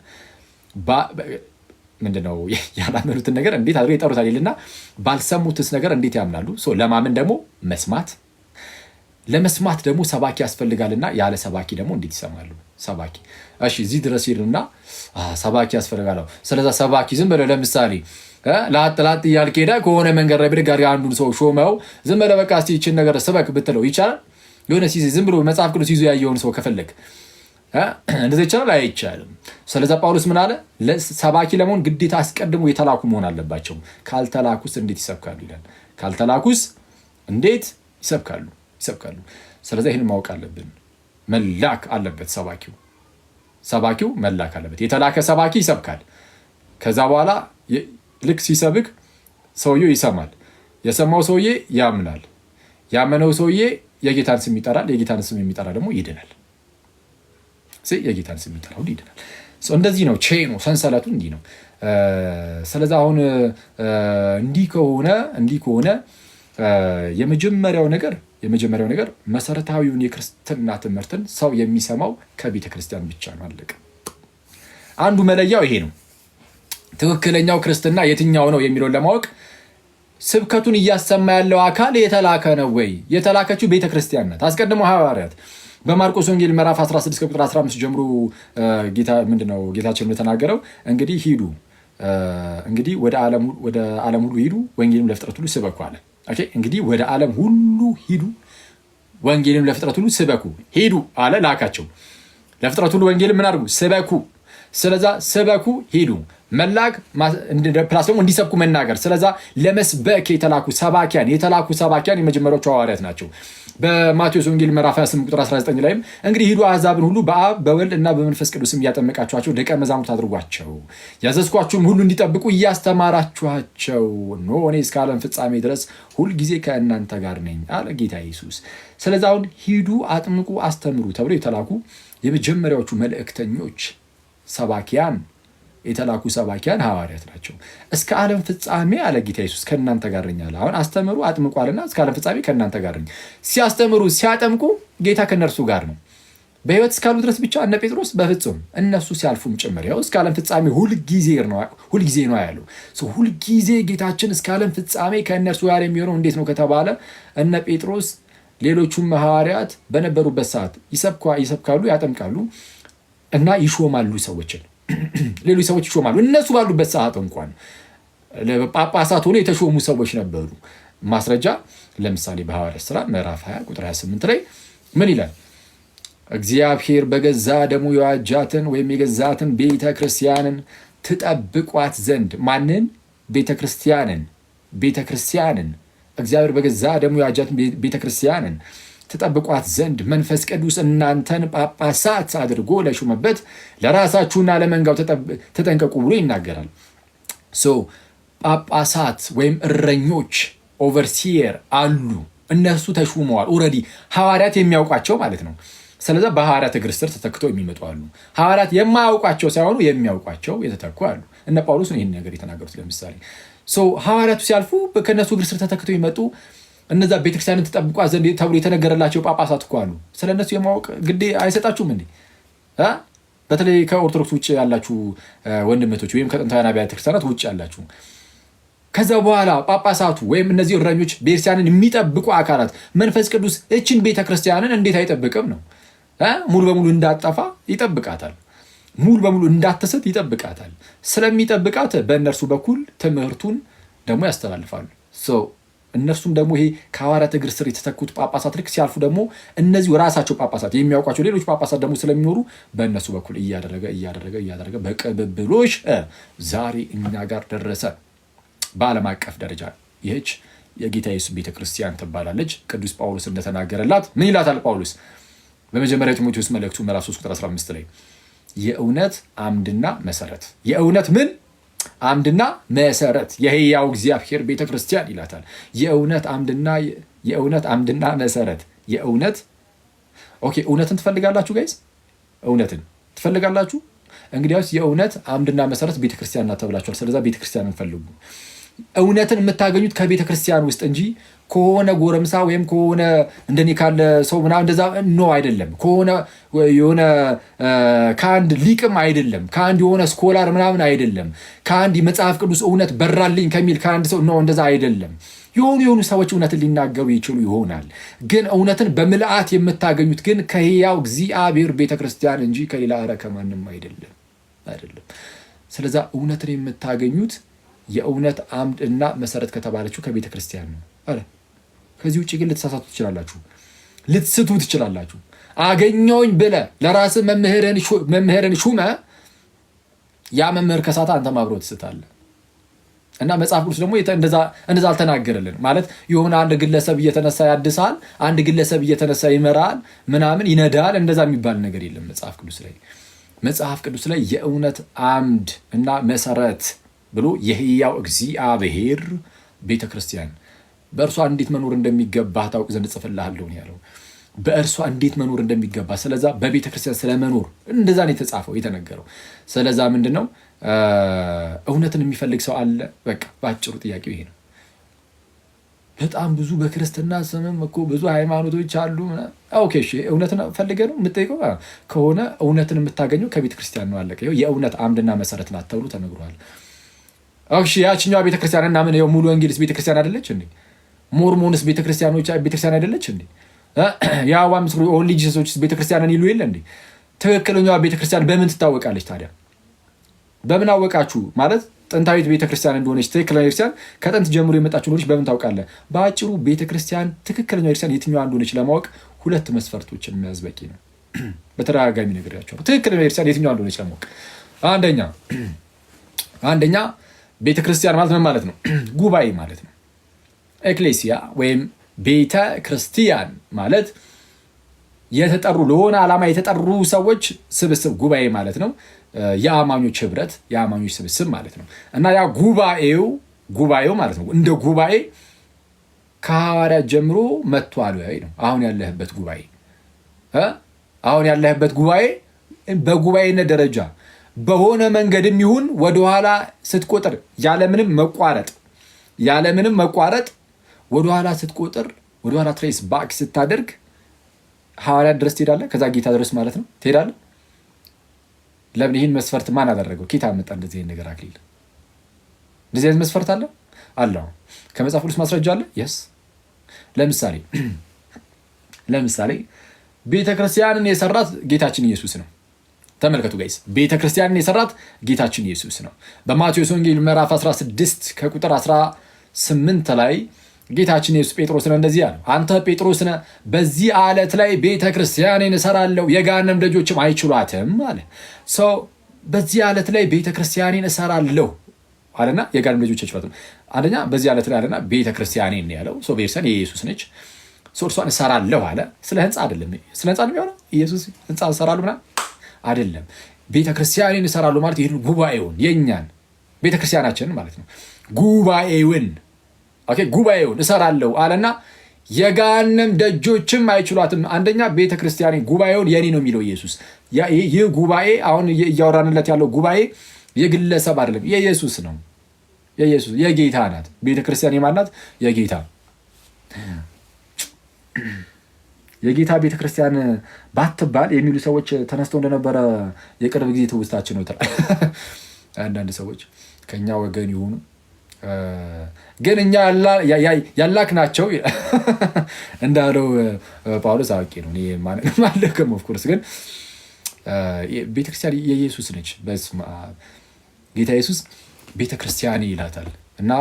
Speaker 1: ምንድነው? ያላመኑትን ነገር እንዴት አድርገው ይጠሩታል ይልና ባልሰሙትስ ነገር እንዴት ያምናሉ? ለማመን ደግሞ መስማት፣ ለመስማት ደግሞ ሰባኪ ያስፈልጋልና ያለ ሰባኪ ደግሞ እንዴት ይሰማሉ? ሰባኪ እሺ፣ እዚህ ድረስ ይልና ሰባኪ ያስፈልጋል። ስለዛ ሰባኪ ዝም ብለው ለምሳሌ ላጥ እያልክ ሄደህ ከሆነ መንገድ ላይ ብድግ አድርገህ አንዱን ሰው ሾመው ዝም ብለህ በቃ እስኪ ይህችን ነገር ስበክ ብትለው ይቻላል? የሆነ ዝም ብሎ መጽሐፍ ቅዱስ ይዞ ያየውን ሰው ከፈለግ እንደዚህ ይቻላል? አይቻልም። ስለዛ ጳውሎስ ምን አለ? ሰባኪ ለመሆን ግዴታ አስቀድሞ የተላኩ መሆን አለባቸው። ካልተላኩስ እንዴት ይሰብካሉ ይላል። ካልተላኩስ እንዴት ይሰብካሉ? ስለዛ ይህን ማወቅ አለብን። መላክ አለበት ሰባኪው መላክ አለበት። የተላከ ሰባኪ ይሰብካል። ከዛ በኋላ ልክ ሲሰብክ ሰውየው ይሰማል። የሰማው ሰውዬ ያምናል። ያመነው ሰውዬ የጌታን ስም ይጠራል። የጌታን ስም የሚጠራ ደግሞ ይድናል። የጌታን ስም የሚጠራ ሁሉ ይድናል። እንደዚህ ነው ቼኑ ሰንሰለቱ እንዲህ ነው። ስለዚህ አሁን እንዲህ ከሆነ የመጀመሪያው ነገር መሰረታዊውን የክርስትና ትምህርትን ሰው የሚሰማው ከቤተ ክርስቲያን ብቻ ነው። አለቀ። አንዱ መለያው ይሄ ነው። ትክክለኛው ክርስትና የትኛው ነው የሚለውን ለማወቅ ስብከቱን እያሰማ ያለው አካል የተላከ ነው ወይ? የተላከችው ቤተ ክርስቲያን ናት። አስቀድሞ ሐዋርያት በማርቆስ ወንጌል ምዕራፍ 16 ቁጥር 15 ጀምሮ ጌታችን እንደተናገረው እንግዲህ ሂዱ፣ እንግዲህ ወደ ዓለም ሁሉ ሂዱ፣ ወንጌልም ለፍጥረት ሁሉ ስበኩ አለ። ኦኬ፣ እንግዲህ ወደ ዓለም ሁሉ ሂዱ፣ ወንጌልም ለፍጥረት ሁሉ ስበኩ። ሂዱ አለ፣ ላካቸው። ለፍጥረት ሁሉ ወንጌልም ምን አድርጉ? ስበኩ። ስለዛ ስበኩ፣ ሂዱ መላክ ፕላስ ደግሞ እንዲሰብኩ መናገር። ስለዛ ለመስበክ የተላኩ ሰባኪያን የመጀመሪያዎቹ ሐዋርያት ናቸው። በማቴዎስ ወንጌል ምዕራፍ 28 ቁጥር 19 ላይም እንግዲህ ሂዱ አሕዛብን ሁሉ በአብ በወልድ እና በመንፈስ ቅዱስም እያጠመቃችኋቸው ደቀ መዛሙርት አድርጓቸው፣ ያዘዝኳችሁም ሁሉ እንዲጠብቁ እያስተማራችኋቸው፣ እነሆ እኔ እስከ ዓለም ፍጻሜ ድረስ ሁልጊዜ ከእናንተ ጋር ነኝ አለ ጌታ ኢየሱስ። ስለዚህ አሁን ሂዱ፣ አጥምቁ፣ አስተምሩ ተብሎ የተላኩ የመጀመሪያዎቹ መልእክተኞች የተላኩ ሰባኪያን ሐዋርያት ናቸው። እስከ ዓለም ፍጻሜ አለ ጌታ ኢየሱስ ከእናንተ ጋር ነኝ አለ። አሁን አስተምሩ አጥምቋልና እስከ ዓለም ፍጻሜ ከእናንተ ጋር ነኝ። ሲያስተምሩ ሲያጠምቁ ጌታ ከእነርሱ ጋር ነው። በሕይወት እስካሉ ድረስ ብቻ እነ ጴጥሮስ በፍጹም እነሱ ሲያልፉም ጭምር ያው እስከ ዓለም ፍጻሜ ሁልጊዜ ነው ያለው። ሁልጊዜ ጌታችን እስከ ዓለም ፍጻሜ ከእነርሱ ጋር የሚሆነው እንዴት ነው ከተባለ እነ ጴጥሮስ ሌሎቹም ሐዋርያት በነበሩበት ሰዓት ይሰብካሉ፣ ያጠምቃሉ እና ይሾማሉ ሰዎችን ሌሎች ሰዎች ይሾማሉ። እነሱ ባሉበት ሰዓት እንኳን ጳጳሳት ሆነው የተሾሙ ሰዎች ነበሩ። ማስረጃ ለምሳሌ በሐዋርያት ሥራ ምዕራፍ 20 ቁጥር 28 ላይ ምን ይላል? እግዚአብሔር በገዛ ደሙ የዋጃትን ወይም የገዛትን ቤተ ክርስቲያንን ትጠብቋት ዘንድ ማንን? ቤተ ክርስቲያንን እግዚአብሔር በገዛ ደሙ የዋጃትን ቤተ ክርስቲያንን ትጠብቋት ዘንድ መንፈስ ቅዱስ እናንተን ጳጳሳት አድርጎ ለሹመበት ለራሳችሁና ለመንጋው ተጠንቀቁ ብሎ ይናገራል። ጳጳሳት ወይም እረኞች ኦቨርሲየር አሉ። እነሱ ተሹመዋል። ኦልሬዲ ሐዋርያት የሚያውቋቸው ማለት ነው። ስለዚ በሐዋርያት እግር ስር ተተክተው የሚመጡ አሉ። ሐዋርያት የማያውቋቸው ሳይሆኑ የሚያውቋቸው የተተኩ አሉ። እነ ጳውሎስ ነው ይህን ነገር የተናገሩት። ለምሳሌ ሐዋርያቱ ሲያልፉ ከእነሱ እግር ስር ተተክተው ይመጡ እነዛ ቤተክርስቲያንን ትጠብቋት ዘንድ ተብሎ የተነገረላቸው ጳጳሳት እኮ አሉ። ስለነሱ የማወቅ ግዴ አይሰጣችሁም እንዴ? በተለይ ከኦርቶዶክስ ውጭ ያላችሁ ወንድመቶች ወይም ከጥንታውያን አብያተ ክርስቲያናት ውጭ ያላችሁ ከዛ በኋላ ጳጳሳቱ ወይም እነዚህ እረኞች ቤተክርስቲያንን የሚጠብቁ አካላት መንፈስ ቅዱስ እችን ቤተክርስቲያንን እንዴት አይጠብቅም ነው? ሙሉ በሙሉ እንዳጠፋ ይጠብቃታል። ሙሉ በሙሉ እንዳትስት ይጠብቃታል። ስለሚጠብቃት በእነርሱ በኩል ትምህርቱን ደግሞ ያስተላልፋሉ። እነርሱም ደግሞ ይሄ ከሐዋርያት እግር ስር የተተኩት ጳጳሳት ልክ ሲያልፉ ደግሞ እነዚሁ ራሳቸው ጳጳሳት የሚያውቋቸው ሌሎች ጳጳሳት ደግሞ ስለሚኖሩ በእነሱ በኩል እያደረገ በቅብብሎሽ ዛሬ እኛ ጋር ደረሰ። በዓለም አቀፍ ደረጃ ይህች የጌታ ኢየሱስ ቤተክርስቲያን ትባላለች። ቅዱስ ጳውሎስ እንደተናገረላት ምን ይላታል ጳውሎስ በመጀመሪያ ጢሞቴዎስ መልእክቱ ምዕራፍ 3 ቁጥር 15 ላይ የእውነት አምድና መሰረት የእውነት ምን አምድና መሰረት የሕያው እግዚአብሔር ቤተክርስቲያን ይላታል። የእውነት አምድና መሰረት የእውነት እውነትን ትፈልጋላችሁ ጋይስ? እውነትን ትፈልጋላችሁ? እንግዲያውስ የእውነት አምድና መሰረት ቤተክርስቲያን ናት ተብላችኋል። ስለዛ ቤተክርስቲያንን ፈልጉ። እውነትን የምታገኙት ከቤተክርስቲያን ውስጥ እንጂ ከሆነ ጎረምሳ ወይም ከሆነ እንደኔ ካለ ሰው ምናምን እንደዛ ነው አይደለም። የሆነ ከአንድ ሊቅም አይደለም። ከአንድ የሆነ ስኮላር ምናምን አይደለም። ከአንድ የመጽሐፍ ቅዱስ እውነት በራልኝ ከሚል ከአንድ ሰው ነው እንደዛ አይደለም። የሆኑ ሰዎች እውነትን ሊናገሩ ይችሉ ይሆናል። ግን እውነትን በምልአት የምታገኙት ግን ከሕያው እግዚአብሔር ቤተክርስቲያን እንጂ ከሌላ ከማንም አይደለም። ስለዛ እውነትን የምታገኙት የእውነት አምድ እና መሰረት ከተባለችው ከቤተ ክርስቲያን ነው አለ። ከዚህ ውጭ ግን ልትሳሳቱ ትችላላችሁ፣ ልትስቱ ትችላላችሁ። አገኘውኝ ብለህ ለራስህ መምህርን ሹመ ያ መምህር ከሳታ አንተም አብሮ ትስታለህ። እና መጽሐፍ ቅዱስ ደግሞ እንደዛ አልተናገረልን ማለት የሆነ አንድ ግለሰብ እየተነሳ ያድሳል፣ አንድ ግለሰብ እየተነሳ ይመራል፣ ምናምን ይነዳል። እንደዛ የሚባል ነገር የለም መጽሐፍ ቅዱስ ላይ የእውነት አምድ እና መሰረት ብሎ የሕያው እግዚአብሔር ቤተክርስቲያን በእርሷ እንዴት መኖር እንደሚገባ ታውቅ ዘንድ ጽፍልሃለሁ ያለው። በእርሷ እንዴት መኖር እንደሚገባ ስለዛ በቤተ ክርስቲያን ስለመኖር እንደዛ ነው የተጻፈው የተነገረው። ስለዛ ምንድን ነው እውነትን የሚፈልግ ሰው አለ? በቃ በአጭሩ ጥያቄው ይሄ ነው። በጣም ብዙ በክርስትና ስምም እኮ ብዙ ሃይማኖቶች አሉ። ኦኬ እሺ፣ እውነትን ፈልገህ ነው የምትጠይቀው ከሆነ እውነትን የምታገኘው ከቤተ ክርስቲያን ነው። አለቀ። የእውነት አምድና መሰረት ናት ተብሎ ተነግሯል። እሺ፣ ያችኛዋ ቤተክርስቲያን እና ምን ሙሉ ወንጌልስ ቤተክርስቲያን አይደለች እንዴ? ሞርሞንስ ቤተክርስቲያን አይደለች እንዴ? የአዋ ምስክር ኦንሊ ጂሰሶች ቤተክርስቲያንን ይሉ የለ እንዴ? ትክክለኛዋ ቤተክርስቲያን በምን ትታወቃለች ታዲያ? በምን አወቃችሁ ማለት ጥንታዊት ቤተክርስቲያን እንደሆነች ትክክለኛ ቤተክርስቲያን ከጥንት ጀምሮ የመጣችሁ እንደሆነች በምን ታውቃለህ? በአጭሩ ቤተክርስቲያን ትክክለኛ ቤተክርስቲያን የትኛዋ እንደሆነች ለማወቅ 2 መስፈርቶችን መያዝ በቂ ነው። በተደጋጋሚ ነግሬያቸዋለሁ። ትክክለኛ ቤተክርስቲያን የትኛዋ እንደሆነች ለማወቅ አንደኛ ቤተክርስቲያን ማለት ምን ማለት ነው? ጉባኤ ማለት ነው። ኤክሌሲያ ወይም ቤተ ክርስቲያን ማለት የተጠሩ ለሆነ ዓላማ የተጠሩ ሰዎች ስብስብ ጉባኤ ማለት ነው። የአማኞች ህብረት፣ የአማኞች ስብስብ ማለት ነው። እና ያ ጉባኤው ማለት ነው እንደ ጉባኤ ከሐዋርያት ጀምሮ መጥቷል ወይ ነው። አሁን ያለህበት ጉባኤ በጉባኤነት ደረጃ በሆነ መንገድም ይሁን ወደኋላ ስትቆጥር ያለምንም መቋረጥ ወደኋላ ስትቆጥር ወደኋላ ትሬስ ባክ ስታደርግ ሐዋርያት ድረስ ትሄዳለህ። ከዛ ጌታ ድረስ ማለት ነው ትሄዳለህ። ለምን? ይህን መስፈርት ማን አደረገው? ጌታ አመጣ እንደዚህ አይነት ነገር አክሊል። እንደዚህ አይነት መስፈርት አለ አለው። ከመጽሐፍ ቅዱስ ማስረጃ አለ። የስ ለምሳሌ ቤተክርስቲያንን የሰራት ጌታችን ኢየሱስ ነው። ተመልከቱ ጋይስ፣ ቤተክርስቲያንን የሰራት ጌታችን ኢየሱስ ነው። በማቴዎስ ወንጌል ምዕራፍ 16 ከቁጥር 18 ላይ ጌታችን ኢየሱስ ጴጥሮስን እንደዚህ አለ፣ አንተ ጴጥሮስ ነህ፣ በዚህ ዓለት ላይ ቤተክርስቲያንን እሰራለሁ፣ የገሃነም ደጆችም አይችሏትም አለ። ሰው በዚህ ዓለት ላይ ቤተክርስቲያንን እሰራለሁ አለና የገሃነም ደጆች አይችሏትም። አንደኛ በዚህ ዓለት ላይ አለና ቤተክርስቲያንን ነው ያለው። ሰው ቤተክርስቲያን የኢየሱስ ነች። ሰው እርሷን እሰራለሁ አለ። ስለ ህንፃ አይደለም። ስለ ህንፃ ነው የሚሆነው። ኢየሱስ ህንፃ እሰራለሁ ምናምን አይደለም። ቤተክርስቲያንን እሰራለሁ ማለት ይሄን ጉባኤውን የኛን ቤተክርስቲያናችንን ማለት ነው። ጉባኤውን እሰራለሁ አለና የገሃነም ደጆችም አይችሏትም። አንደኛ ቤተክርስቲያን ጉባኤውን የኔ ነው የሚለው ኢየሱስ። ይህ ጉባኤ አሁን እያወራንለት ያለው ጉባኤ የግለሰብ አይደለም፣ የኢየሱስ ነው። የኢየሱስ የጌታ ናት። ቤተክርስቲያን የማን ናት? የጌታ ቤተክርስቲያን ባትባል የሚሉ ሰዎች ተነስተው እንደነበረ የቅርብ ጊዜ ትውስታችን ነው። አንዳንድ ሰዎች ከኛ ወገን ይሆኑ ግን እኛ ያላክ ናቸው እንዳለው ጳውሎስ አዋቂ ነው። ማለከም ኦፍኮርስ ግን ቤተክርስቲያን የኢየሱስ ነች። ጌታ ኢየሱስ ቤተክርስቲያን ይላታል እና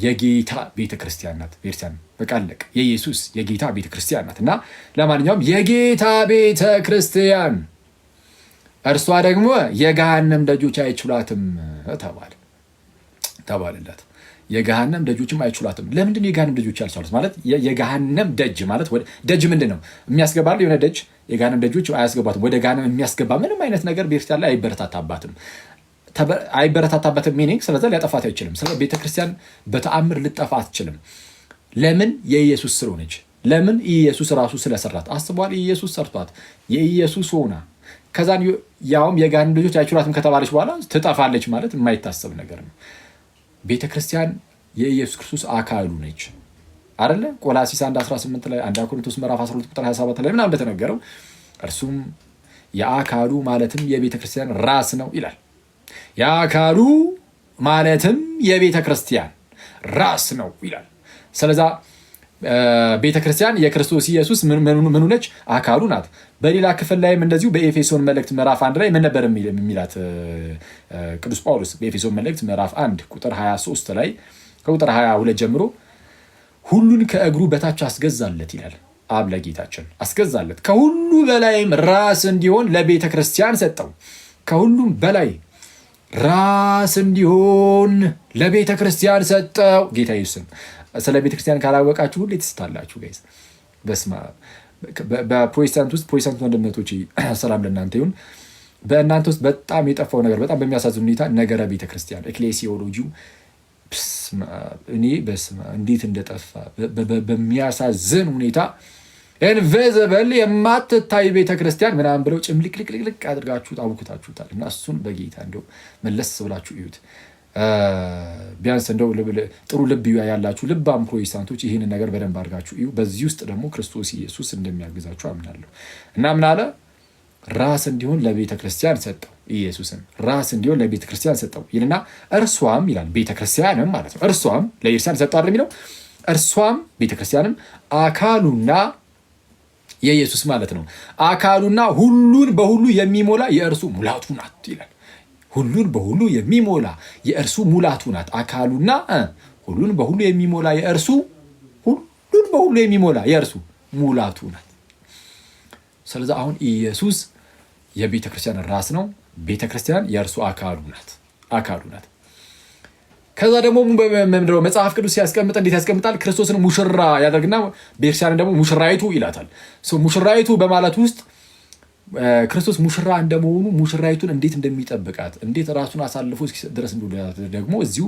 Speaker 1: የጌታ ቤተክርስቲያን ናት። ቤተክርስቲያን በቃ አለቀ። የኢየሱስ የጌታ ቤተክርስቲያን ናት እና ለማንኛውም የጌታ ቤተክርስቲያን እርሷ ደግሞ የገሃነም ደጆች አይችሏትም ተባለላት። የገሃነም ደጆችም አይችሏትም። ለምንድን ነው የገሃነም ደጆች ያልቻሉት? ማለት የገሃነም ደጅ ማለት ደጅ ምንድን ነው? የሚያስገባል የሆነ ደጅ። የገሃነም ደጆች አያስገባትም። ወደ ገሃነም የሚያስገባ ምንም አይነት ነገር ቤተክርስቲያን ላይ አይበረታታባትም ሚኒንግ። ስለዚህ ሊያጠፋት አይችልም። ስለ ቤተክርስቲያን በተአምር ልጠፋ አትችልም። ለምን? የኢየሱስ ስለሆነች። ለምን? ኢየሱስ ራሱ ስለሰራት። አስቧል። ኢየሱስ ሰርቷት የኢየሱስ ሆና ከዛን ያውም የገሃነም ደጆች አይችሏትም ከተባለች በኋላ ትጠፋለች ማለት የማይታሰብ ነገር ነው። ቤተክርስቲያን የኢየሱስ ክርስቶስ አካሉ ነች አይደለ? ቆላሲስ 1:18 ላይ 1 ቆሮንቶስ ምዕራፍ 12 ቁጥር 27 ላይ ምናምን እንደተነገረው እርሱም የአካሉ ማለትም የቤተክርስቲያን ራስ ነው ይላል። የአካሉ ማለትም የቤተክርስቲያን ራስ ነው ይላል። ስለዛ ቤተክርስቲያን የክርስቶስ ኢየሱስ ምኑ ነች? አካሉ ናት። በሌላ ክፍል ላይም እንደዚሁ በኤፌሶን መልእክት ምዕራፍ 1 ላይ ምን ነበር የሚላት ቅዱስ ጳውሎስ? በኤፌሶን መልእክት ምዕራፍ 1 ቁጥር 23 ላይ ከቁጥር 22 ጀምሮ ሁሉን ከእግሩ በታች አስገዛለት ይላል። አብ ለጌታችን አስገዛለት፣ ከሁሉ በላይም ራስ እንዲሆን ለቤተ ክርስቲያን ሰጠው። ከሁሉም በላይ ራስ እንዲሆን ለቤተ ክርስቲያን ሰጠው ጌታ ኢየሱስን። ስለ ቤተ ክርስቲያን ካላወቃችሁ ሁሌ ትስታላችሁ ጋይስ። በስመ አብ። በፕሮቴስታንት ውስጥ ፕሮቴስታንት ወንድሞቼ ሰላም ለእናንተ ይሁን። በእናንተ ውስጥ በጣም የጠፋው ነገር በጣም በሚያሳዝን ሁኔታ ነገረ ቤተ ክርስቲያን ኤክሌሲዮሎጂው እኔ በስመ አብ እንዴት እንደጠፋ በሚያሳዝን ሁኔታ ኢንቪዚብል የማትታይ ቤተክርስቲያን ምናምን ብለው ጭምልቅልቅልቅ አድርጋችሁ አውኩታችሁታል። እና እሱን በጌታ እንደው መለስ ብላችሁ እዩት። ቢያንስ እንደው ጥሩ ልብ ያላችሁ ልባም ፕሮቴስታንቶች ይህንን ነገር በደንብ አድርጋችሁ እዩ። በዚህ ውስጥ ደግሞ ክርስቶስ ኢየሱስ እንደሚያግዛችሁ አምናለሁ። እና ምን አለ? ራስ እንዲሆን ለቤተ ክርስቲያን ሰጠው። ኢየሱስን ራስ እንዲሆን ለቤተ ክርስቲያን ሰጠው ይልና እርሷም ይላል ቤተክርስቲያንም ማለት ነው። እርሷም ለኢየሱስ ሰጠው አይደል የሚለው? እርሷም ቤተክርስቲያንም አካሉና የኢየሱስ ማለት ነው። አካሉና ሁሉን በሁሉ የሚሞላ የእርሱ ሙላቱ ናት ይላል። ሁሉን በሁሉ የሚሞላ የእርሱ ሙላቱ ናት። አካሉና ሁሉን በሁሉ የሚሞላ የእርሱ ሁሉን በሁሉ የሚሞላ የእርሱ ሙላቱ ናት። ስለዚህ አሁን ኢየሱስ የቤተ ክርስቲያን ራስ ነው። ቤተ ክርስቲያን የእርሱ አካሉ ናት። ከዛ ደግሞ መጽሐፍ ቅዱስ ሲያስቀምጥ እንዴት ያስቀምጣል? ክርስቶስን ሙሽራ ያደርግና ቤተክርስቲያንን ደግሞ ሙሽራይቱ ይላታል። ሙሽራይቱ በማለት ውስጥ ክርስቶስ ሙሽራ እንደመሆኑ ሙሽራይቱን እንዴት እንደሚጠብቃት እንዴት ራሱን አሳልፎ እስኪሰጥ ድረስ ደግሞ እዚሁ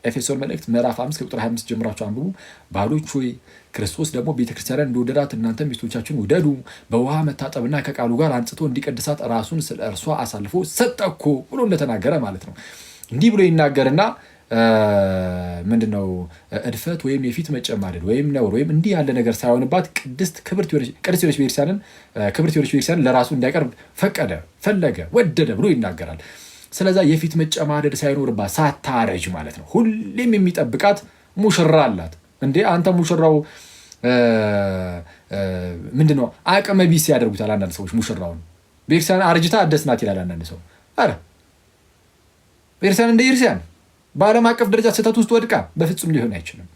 Speaker 1: ኤፌሶን መልእክት ምዕራፍ 5 ቁጥር 25 ጀምራችሁ አንብቡ። ባሎች ሆይ ክርስቶስ ደግሞ ቤተክርስቲያንን እንደወደዳት እናንተ ሚስቶቻችሁን ውደዱ፣ በውሃ መታጠብና ከቃሉ ጋር አንጽቶ እንዲቀድሳት ራሱን ስለ እርሷ አሳልፎ ሰጠ እኮ ብሎ እንደተናገረ ማለት ነው። እንዲህ ብሎ ይናገርና ምንድነው እድፈት ወይም የፊት መጨማደድ ወይም ነውር ወይም እንዲህ ያለ ነገር ሳይሆንባት ቅድስት ክብርት የሆነች ቤተክርስቲያንን ለራሱ እንዲያቀርብ ፈለገ፣ ወደደ ብሎ ይናገራል። ስለዛ የፊት መጨማደድ ሳይኖርባት ሳታረጅ ማለት ነው። ሁሌም የሚጠብቃት ሙሽራ አላት። እንዴ አንተ ሙሽራው ምንድነው አቅመ ቢስ ያደርጉታል አንዳንድ ሰዎች። ሙሽራውን ቤተክርስቲያን አርጅታ አደስናት ይላል አንዳንድ ሰው። አረ ቤተክርስቲያን እንደ ክርስቲያን በዓለም አቀፍ ደረጃ ስህተት ውስጥ ወድቃ በፍጹም ሊሆን አይችልም።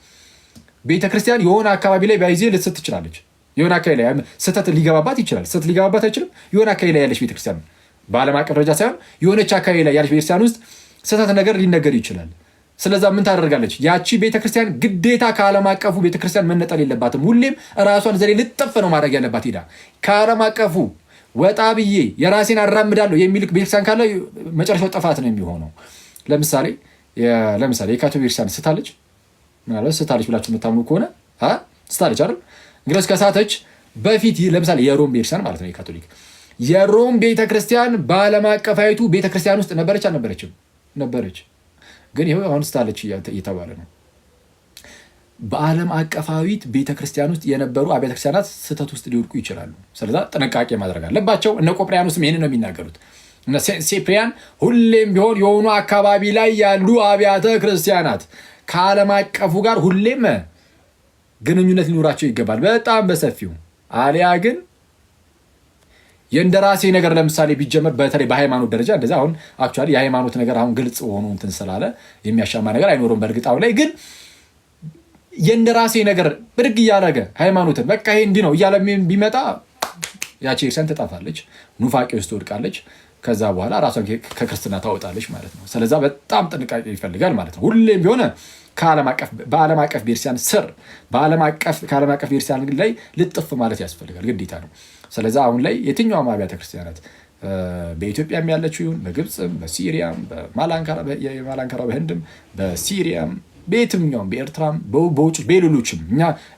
Speaker 1: ቤተክርስቲያን የሆነ አካባቢ ላይ ባይዜ ልትስት ትችላለች። የሆነ አካባቢ ላይ ስህተት ሊገባባት ይችላል። ስህተት ሊገባባት አይችልም። የሆነ አካባቢ ላይ ያለች ቤተክርስቲያን በዓለም አቀፍ ደረጃ ሳይሆን የሆነች አካባቢ ላይ ያለች ቤተክርስቲያን ውስጥ ስህተት ነገር ሊነገር ይችላል። ስለዛ ምን ታደርጋለች? ያቺ ቤተክርስቲያን ግዴታ ከዓለም አቀፉ ቤተክርስቲያን መነጠል የለባትም። ሁሌም ራሷን ዘሌ ልጠፍ ነው ማድረግ ያለባት። ሄዳ ከዓለም አቀፉ ወጣ ብዬ የራሴን አራምዳለሁ የሚል ቤተክርስቲያን ካለ መጨረሻው ጥፋት ነው የሚሆነው። ለምሳሌ የካቶሊክ ቤተክርስቲያን ስታለች፣ ምናልባት ስታለች ብላችሁ የምታምኑ ከሆነ ስታለች አይደል? እንግዲህ ከሳተች በፊት ለምሳሌ የሮም ቤተክርስቲያን ማለት ነው የካቶሊክ የሮም ቤተክርስቲያን በዓለም አቀፋዊቱ ቤተክርስቲያን ውስጥ ነበረች አልነበረችም? ነበረች። ግን ይኸው አሁን ስታለች እየተባለ ነው። በዓለም አቀፋዊት ቤተክርስቲያን ውስጥ የነበሩ አብያተ ክርስቲያናት ስህተት ውስጥ ሊወድቁ ይችላሉ። ስለዛ ጥንቃቄ ማድረግ አለባቸው። እነ ቆጵርያኖስም ይህንን ነው የሚናገሩት። ሴፕሪያን ሁሌም ቢሆን የሆኑ አካባቢ ላይ ያሉ አብያተ ክርስቲያናት ከዓለም አቀፉ ጋር ሁሌም ግንኙነት ሊኖራቸው ይገባል፣ በጣም በሰፊው። አሊያ ግን የእንደራሴ ነገር ለምሳሌ ቢጀመር በተለይ በሃይማኖት ደረጃ እንደዚ አሁን አክቹዋሊ የሃይማኖት ነገር አሁን ግልጽ ሆኖ እንትን ስላለ የሚያሻማ ነገር አይኖርም። በእርግጣው ላይ ግን የእንደራሴ ነገር ብድግ እያደረገ ሃይማኖትን በቃ ይሄ እንዲህ ነው እያለ ቢመጣ ያቺ ክርስቲያን ትጠፋለች፣ ኑፋቄ ውስጥ ትወድቃለች። ከዛ በኋላ ራሷን ከክርስትና ታወጣለች ማለት ነው። ስለዛ በጣም ጥንቃቄ ይፈልጋል ማለት ነው። ሁሌም ቢሆን በዓለም አቀፍ ቤተክርስቲያን ስር ከዓለም አቀፍ ቤተክርስቲያን ላይ ልጥፍ ማለት ያስፈልጋል፣ ግዴታ ነው። ስለዛ አሁን ላይ የትኛውም አብያተ ክርስቲያናት በኢትዮጵያም ያለችው ይሁን በግብፅም፣ በሲሪያም፣ በማላንካራ በህንድም፣ በሲሪያም፣ በየትኛውም በኤርትራም፣ በውጭ በሌሎችም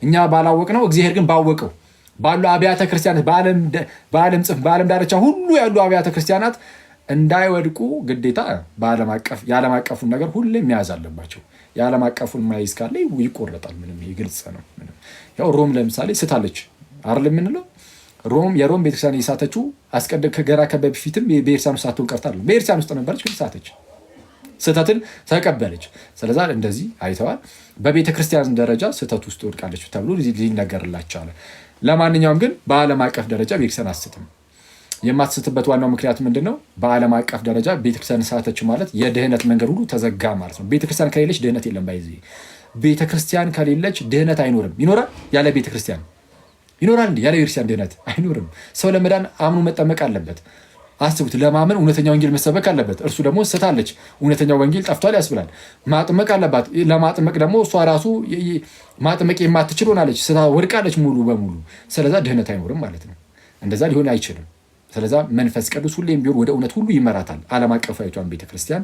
Speaker 1: እኛ ባላወቅ ነው እግዚአብሔር ግን ባወቀው ባሉ አብያተ ክርስቲያናት በዓለም ዳርቻ ሁሉ ያሉ አብያተ ክርስቲያናት እንዳይወድቁ ግዴታ የዓለም አቀፉን ነገር ሁሌም መያዝ አለባቸው። የዓለም አቀፉን ማይዝ ካለ ይቆረጣል። ምንም ይሄ ግልጽ ነው። ያው ሮም ለምሳሌ ስታለች አይደል የምንለው። የሮም ቤተክርስቲያን የሳተችው ገና በፊትም ቤተክርስቲያን ውስጥ ሳትሆን ቀርታ አይደለም። ቤተክርስቲያን ውስጥ ነበረች ግን ሳተች፣ ስህተትን ተቀበለች። ስለዛ እንደዚህ አይተዋል። በቤተክርስቲያን ደረጃ ስህተት ውስጥ ወድቃለች ተብሎ ሊነገርላቸዋል። ለማንኛውም ግን በዓለም አቀፍ ደረጃ ቤተክርስቲያን አትስትም። የማትስትበት ዋናው ምክንያት ምንድን ነው? በዓለም አቀፍ ደረጃ ቤተክርስቲያን ሳተች ማለት የድህነት መንገድ ሁሉ ተዘጋ ማለት ነው። ቤተክርስቲያን ከሌለች ድህነት የለም። ባይዚ ቤተክርስቲያን ከሌለች ድህነት አይኖርም። ይኖራል ያለ ቤተክርስቲያን? ይኖራል እንዴ? ያለ ቤተክርስቲያን ድህነት አይኖርም። ሰው ለመዳን አምኖ መጠመቅ አለበት። አስቡት፣ ለማመን እውነተኛ ወንጌል መሰበክ አለበት። እርሱ ደግሞ ስታለች እውነተኛው ወንጌል ጠፍቷል ያስብላል። ማጥመቅ አለባት። ለማጥመቅ ደግሞ እሷ ራሱ ማጥመቅ የማትችል ሆናለች፣ ስታ ወድቃለች ሙሉ በሙሉ። ስለዛ ድህነት አይኖርም ማለት ነው። እንደዛ ሊሆን አይችልም። ስለዛ መንፈስ ቅዱስ ሁሌም ቢሆን ወደ እውነት ሁሉ ይመራታል። ዓለም አቀፋዊቷን ቤተክርስቲያን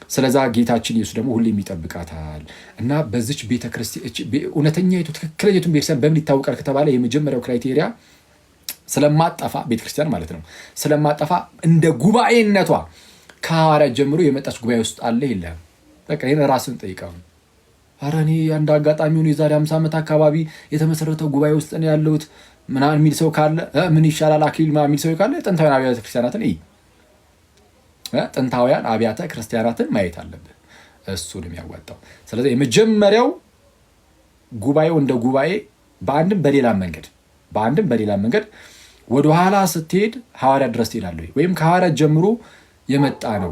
Speaker 1: ስለዛ ጌታችን ኢየሱስ ደግሞ ሁሌም ይጠብቃታል እና በዚች ቤተክርስቲያን እውነተኛይቱ ትክክለኛይቱን ቤተክርስቲያን በምን ይታወቃል ከተባለ የመጀመሪያው ክራይቴሪያ ስለማጠፋ ቤተክርስቲያን ማለት ነው ስለማጠፋ እንደ ጉባኤነቷ ከሐዋርያት ጀምሮ የመጣች ጉባኤ ውስጥ አለ የለም። በቃ ይሄን ራስን ጠይቀው። ኧረ እኔ አንድ አጋጣሚውን የዛሬ 50 ዓመት አካባቢ የተመሰረተው ጉባኤ ውስጥ ነው ያለሁት ምናምን የሚል ሰው ካለ ምን ይሻላል አክሊል የሚል ሰው ካለ ጥንታውያን አብያተ ክርስቲያናትን ጥንታውያን አብያተ ክርስቲያናትን ማየት አለብህ። እሱ ነው የሚያዋጣው። ስለዚህ የመጀመሪያው ጉባኤው እንደ ጉባኤ በአንድም በሌላ መንገድ ወደኋላ ስትሄድ ሐዋርያት ድረስ ትሄዳለህ ወይም ከሐዋርያት ጀምሮ የመጣ ነው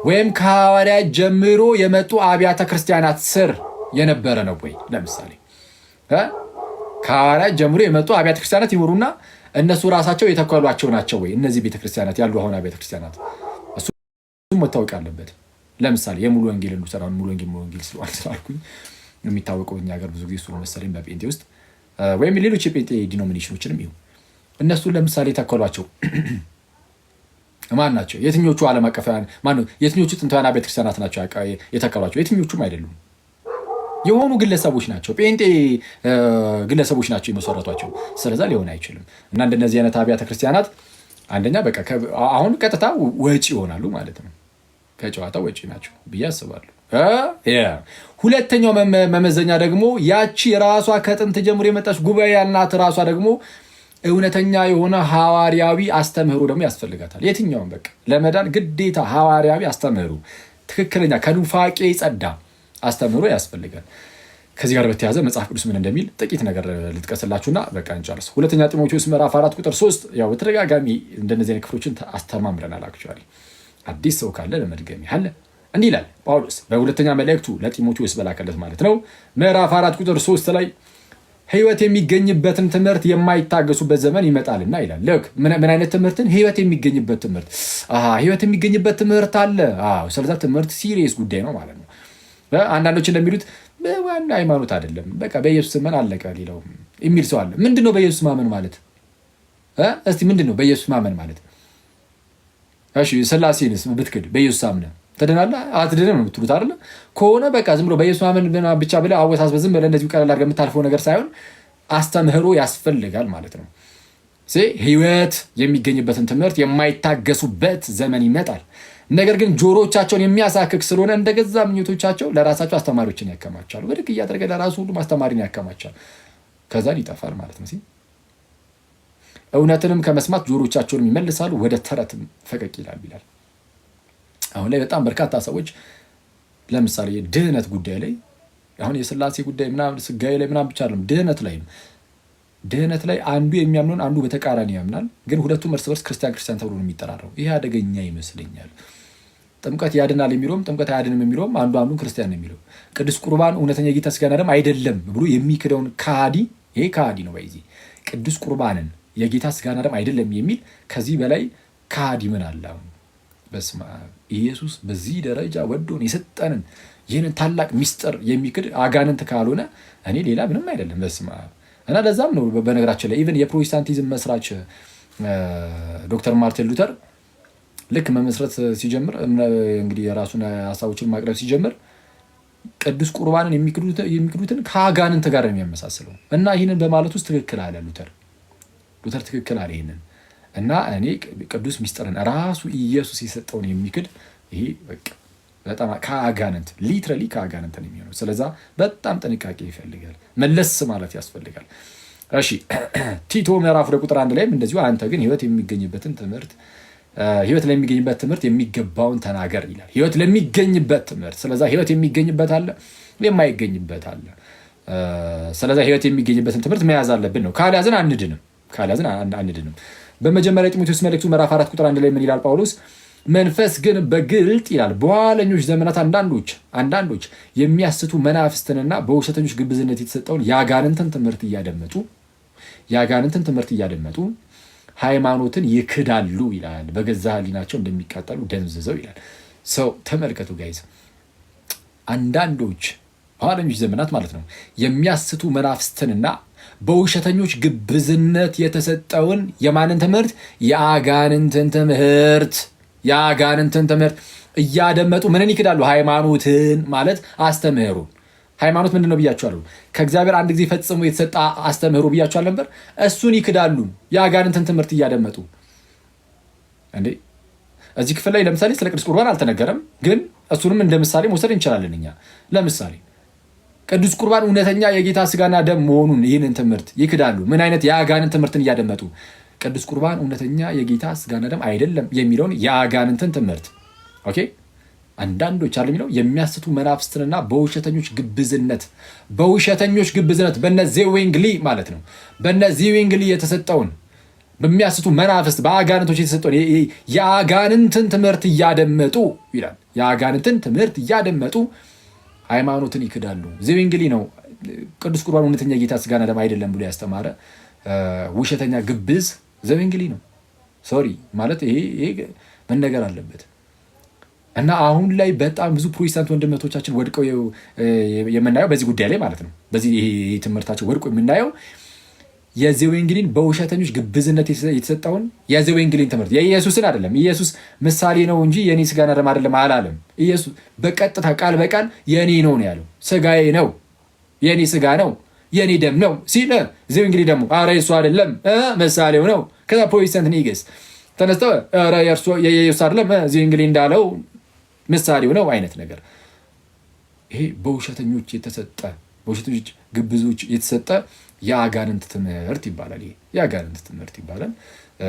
Speaker 1: ወይም ከሐዋርያት ጀምሮ የመጡ አብያተ ክርስቲያናት ስር የነበረ ነው ወይ? ለምሳሌ ከሐዋርያት ጀምሮ የመጡ አብያተ ክርስቲያናት ይኖሩና እነሱ ራሳቸው የተከሏቸው ናቸው ወይ? እነዚህ ቤተክርስቲያናት ያሉ አሁን አብያተ ክርስቲያናት እሱ መታወቅ አለበት። ለምሳሌ የሙሉ ወንጌል እንዱሰራውን ሙሉ ወንጌል ስላልኩኝ የሚታወቀው እኛ ሀገር ብዙ ጊዜ እሱ መሰለኝ በጴንጤ ውስጥ ወይም ሌሎች የጴንጤ ዲኖሚኔሽኖችንም ይሁን እነሱ ለምሳሌ የተከሏቸው ማን ናቸው? የትኞቹ ዓለም አቀፋውያን ማነው? የትኞቹ ጥንታውያን አብያተ ክርስቲያናት ናቸው የተከሏቸው? የትኞቹም አይደሉም። የሆኑ ግለሰቦች ናቸው፣ ጴንጤ ግለሰቦች ናቸው የመሰረቷቸው። ስለዛ ሊሆን አይችልም። እና እንደነዚህ አይነት አብያተ ክርስቲያናት አንደኛ በቃ አሁን ቀጥታ ወጪ ይሆናሉ ማለት ነው። ከጨዋታ ወጪ ናቸው ብዬ አስባለሁ። ሁለተኛው መመዘኛ ደግሞ ያቺ ራሷ ከጥንት ጀምሮ የመጣች ጉባኤ ያልናት ራሷ ደግሞ እውነተኛ የሆነ ሐዋርያዊ አስተምህሮ ደግሞ ያስፈልጋታል። የትኛውም በቃ ለመዳን ግዴታ ሐዋርያዊ አስተምህሮ ትክክለኛ ከኑፋቄ ጸዳ አስተምህሮ ያስፈልጋል። ከዚህ ጋር በተያያዘ መጽሐፍ ቅዱስ ምን እንደሚል ጥቂት ነገር ልጥቀስላችሁና በቃ እንጨርስ። ሁለተኛ ጢሞቴዎስ ምዕራፍ 4 ቁጥር 3 ያው በተደጋጋሚ እንደነዚህ አይነት ክፍሎችን አስተማምረናል። አክቹዋሊ አዲስ ሰው ካለ ለመድገም ያህል እንዲህ ይላል ጳውሎስ በሁለተኛ መልእክቱ ለጢሞቴዎስ በላከለት ማለት ነው ምዕራፍ 4 ቁጥር 3 ላይ ሕይወት የሚገኝበትን ትምህርት የማይታገሱበት ዘመን ይመጣልና ይላል። ልክ ምን አይነት ትምህርትን? ሕይወት የሚገኝበት ትምህርት። ሕይወት የሚገኝበት ትምህርት አለ። ስለዛ ትምህርት ሲሪየስ ጉዳይ ነው ማለት ነው። አንዳንዶች እንደሚሉት በዋና ሃይማኖት አይደለም፣ በቃ በኢየሱስ ማመን አለቀ ሌላው የሚል ሰው አለ። ምንድነው በኢየሱስ ማመን ማለት? እስቲ ምንድነው በኢየሱስ ማመን ማለት? እሺ ስላሴንስ ብትክድ በኢየሱስ አምነ ትድናለህ አትድንም ነው የምትሉት አይደለ? ከሆነ በቃ ዝም ብሎ በኢየሱስ ማመን ብቻ ብለህ አወሳስበህ ዝም ብለህ እንደዚሁ ቀላል አድርገህ የምታልፈው ነገር ሳይሆን አስተምህሮ ያስፈልጋል ማለት ነው። ሕይወት የሚገኝበትን ትምህርት የማይታገሱበት ዘመን ይመጣል። ነገር ግን ጆሮቻቸውን የሚያሳክክ ስለሆነ እንደገዛ ምኞቶቻቸው ለራሳቸው አስተማሪዎችን ያከማቻሉ። በድቅ እያደረገ ለራሱ ሁሉም አስተማሪን ያከማቻል። ከዛን ይጠፋል ማለት ነው። እውነትንም ከመስማት ጆሮቻቸውን ይመልሳሉ፣ ወደ ተረትም ፈቀቅ ይላል። አሁን ላይ በጣም በርካታ ሰዎች ለምሳሌ ድህነት ጉዳይ ላይ አሁን የስላሴ ጉዳይ ምናምን ስጋዬ ላይ ምናምን ብቻ አይደለም፣ ድህነት ላይ አንዱ የሚያምነውን አንዱ በተቃራኒ ያምናል። ግን ሁለቱም እርስ በርስ ክርስቲያን ተብሎ ነው የሚጠራረው። ይሄ አደገኛ ይመስለኛል። ጥምቀት ያድናል የሚለውም ጥምቀት አያድንም የሚለውም አንዱን ክርስቲያን ነው የሚለው። ቅዱስ ቁርባን እውነተኛ ጌታ ስጋና ደም አይደለም ብሎ የሚክደውን ከሃዲ፣ ይሄ ከሃዲ ነው። በዚህ ቅዱስ ቁርባንን የጌታ ስጋና ደም አይደለም የሚል ከዚህ በላይ ከሃዲ ምን አለ? በስመ አብ ኢየሱስ በዚህ ደረጃ ወዶን የሰጠንን ይህንን ታላቅ ሚስጥር የሚክድ አጋንንት ካልሆነ እኔ ሌላ ምንም አይደለም። በስመ አብ እና ለዛም ነው በነገራችን ላይ ኢቨን የፕሮቴስታንቲዝም መስራች ዶክተር ማርቲን ሉተር ልክ መመስረት ሲጀምር እንግዲህ የራሱን ሀሳቦችን ማቅረብ ሲጀምር ቅዱስ ቁርባንን የሚክዱትን ከአጋንንት ጋር ነው የሚያመሳስለው እና ይህንን በማለት ውስጥ ትክክል አለ ሉተር ትክክል አለ ይህንን እና እኔ ቅዱስ ሚስጥርን ራሱ ኢየሱስ የሰጠውን የሚክድ ይሄ በቃ በጣም ከአጋንንት ሊትራሊ ከአጋንንት ነው የሚሆነው። ስለዛ በጣም ጥንቃቄ ይፈልጋል፣ መለስ ማለት ያስፈልጋል። እሺ ቲቶ ምዕራፍ 2 ቁጥር 1 ላይም እንደዚሁ አንተ ግን ሕይወት ለሚገኝበት ትምህርት የሚገባውን ተናገር ይላል። ሕይወት ለሚገኝበት ትምህርት። ስለዛ ሕይወት የሚገኝበት አለ፣ የማይገኝበት አለ። ስለዛ ሕይወት የሚገኝበትን ትምህርት መያዝ አለብን ነው። ካልያዝን አንድንም። በመጀመሪያ ጢሞቴዎስ መልእክቱ ምዕራፍ 4 ቁጥር 1 ላይ ምን ይላል ጳውሎስ? መንፈስ ግን በግልጥ ይላል በኋለኞች ዘመናት አንዳንዶች የሚያስቱ መናፍስትንና በውሸተኞች ግብዝነት የተሰጠውን የአጋንንትን ትምህርት እያደመጡ ሃይማኖትን ይክዳሉ ይላል። በገዛ ሕሊናቸው እንደሚቃጠሉ ደንዝዘው ይላል። ሰው ተመልከቱ ጋይዝ፣ አንዳንዶች በኋለኞች ዘመናት ማለት ነው የሚያስቱ መናፍስትንና በውሸተኞች ግብዝነት የተሰጠውን የማንን ትምህርት? የአጋንንትን ትምህርት እያደመጡ ምንን ይክዳሉ? ሃይማኖትን ማለት አስተምህሩን። ሃይማኖት ምንድን ነው ብያቸዋለሁ? ከእግዚአብሔር አንድ ጊዜ ፈጽሞ የተሰጠ አስተምህሮ ብያቸዋል ነበር። እሱን ይክዳሉ የአጋንንትን ትምህርት እያደመጡ። እንዴ እዚህ ክፍል ላይ ለምሳሌ ስለ ቅዱስ ቁርባን አልተነገረም፣ ግን እሱንም እንደ ምሳሌ መውሰድ እንችላለን እኛ። ለምሳሌ ቅዱስ ቁርባን እውነተኛ የጌታ ስጋና ደም መሆኑን ይህንን ትምህርት ይክዳሉ። ምን አይነት የአጋንንት ትምህርትን እያደመጡ? ቅዱስ ቁርባን እውነተኛ የጌታ ስጋና ደም አይደለም የሚለውን የአጋንንትን ትምህርት። ኦኬ አንዳንዶች አለ የሚለው የሚያስቱ መናፍስትንና በውሸተኞች ግብዝነት በነ ዜዊንግሊ ማለት ነው። በነ ዜዊንግሊ የተሰጠውን በሚያስቱ መናፍስት በአጋንንቶች የተሰጠውን የአጋንንትን ትምህርት እያደመጡ ይላል። የአጋንንትን ትምህርት እያደመጡ ሃይማኖትን ይክዳሉ። ዜዊንግሊ ነው ቅዱስ ቁርባን እውነተኛ ጌታ ስጋና ደም አይደለም ብሎ ያስተማረ ውሸተኛ ግብዝ ዜዊንግሊ ነው። ሶሪ ማለት ይሄ መነገር አለበት። እና አሁን ላይ በጣም ብዙ ፕሮቴስታንት ወንድመቶቻችን ወድቀው የምናየው በዚህ ጉዳይ ላይ ማለት ነው። በዚህ ትምህርታቸው ወድቀው የምናየው የዜዊንግሊን በውሸተኞች ግብዝነት የተሰጠውን የዜዊንግሊን ትምህርት የኢየሱስን አይደለም። ኢየሱስ ምሳሌ ነው እንጂ የኔ ስጋና ደም አይደለም አላለም። ኢየሱስ በቀጥታ ቃል በቃል የኔ ነው ነው ያለው። ስጋዬ ነው፣ የኔ ስጋ ነው፣ የኔ ደም ነው ሲል ዜዊንግሊ ደግሞ አረ የሱ አይደለም ምሳሌው ነው። ከዛ ፕሮቴስታንት ኒግስ ተነስተው አረ የኢየሱስ አይደለም ዜዊንግሊ እንዳለው ምሳሌው ነው አይነት ነገር። ይሄ በውሸተኞች የተሰጠ በውሸተኞች ግብዞች የተሰጠ የአጋንንት ትምህርት ይባላል። ይሄ የአጋንንት ትምህርት ይባላል።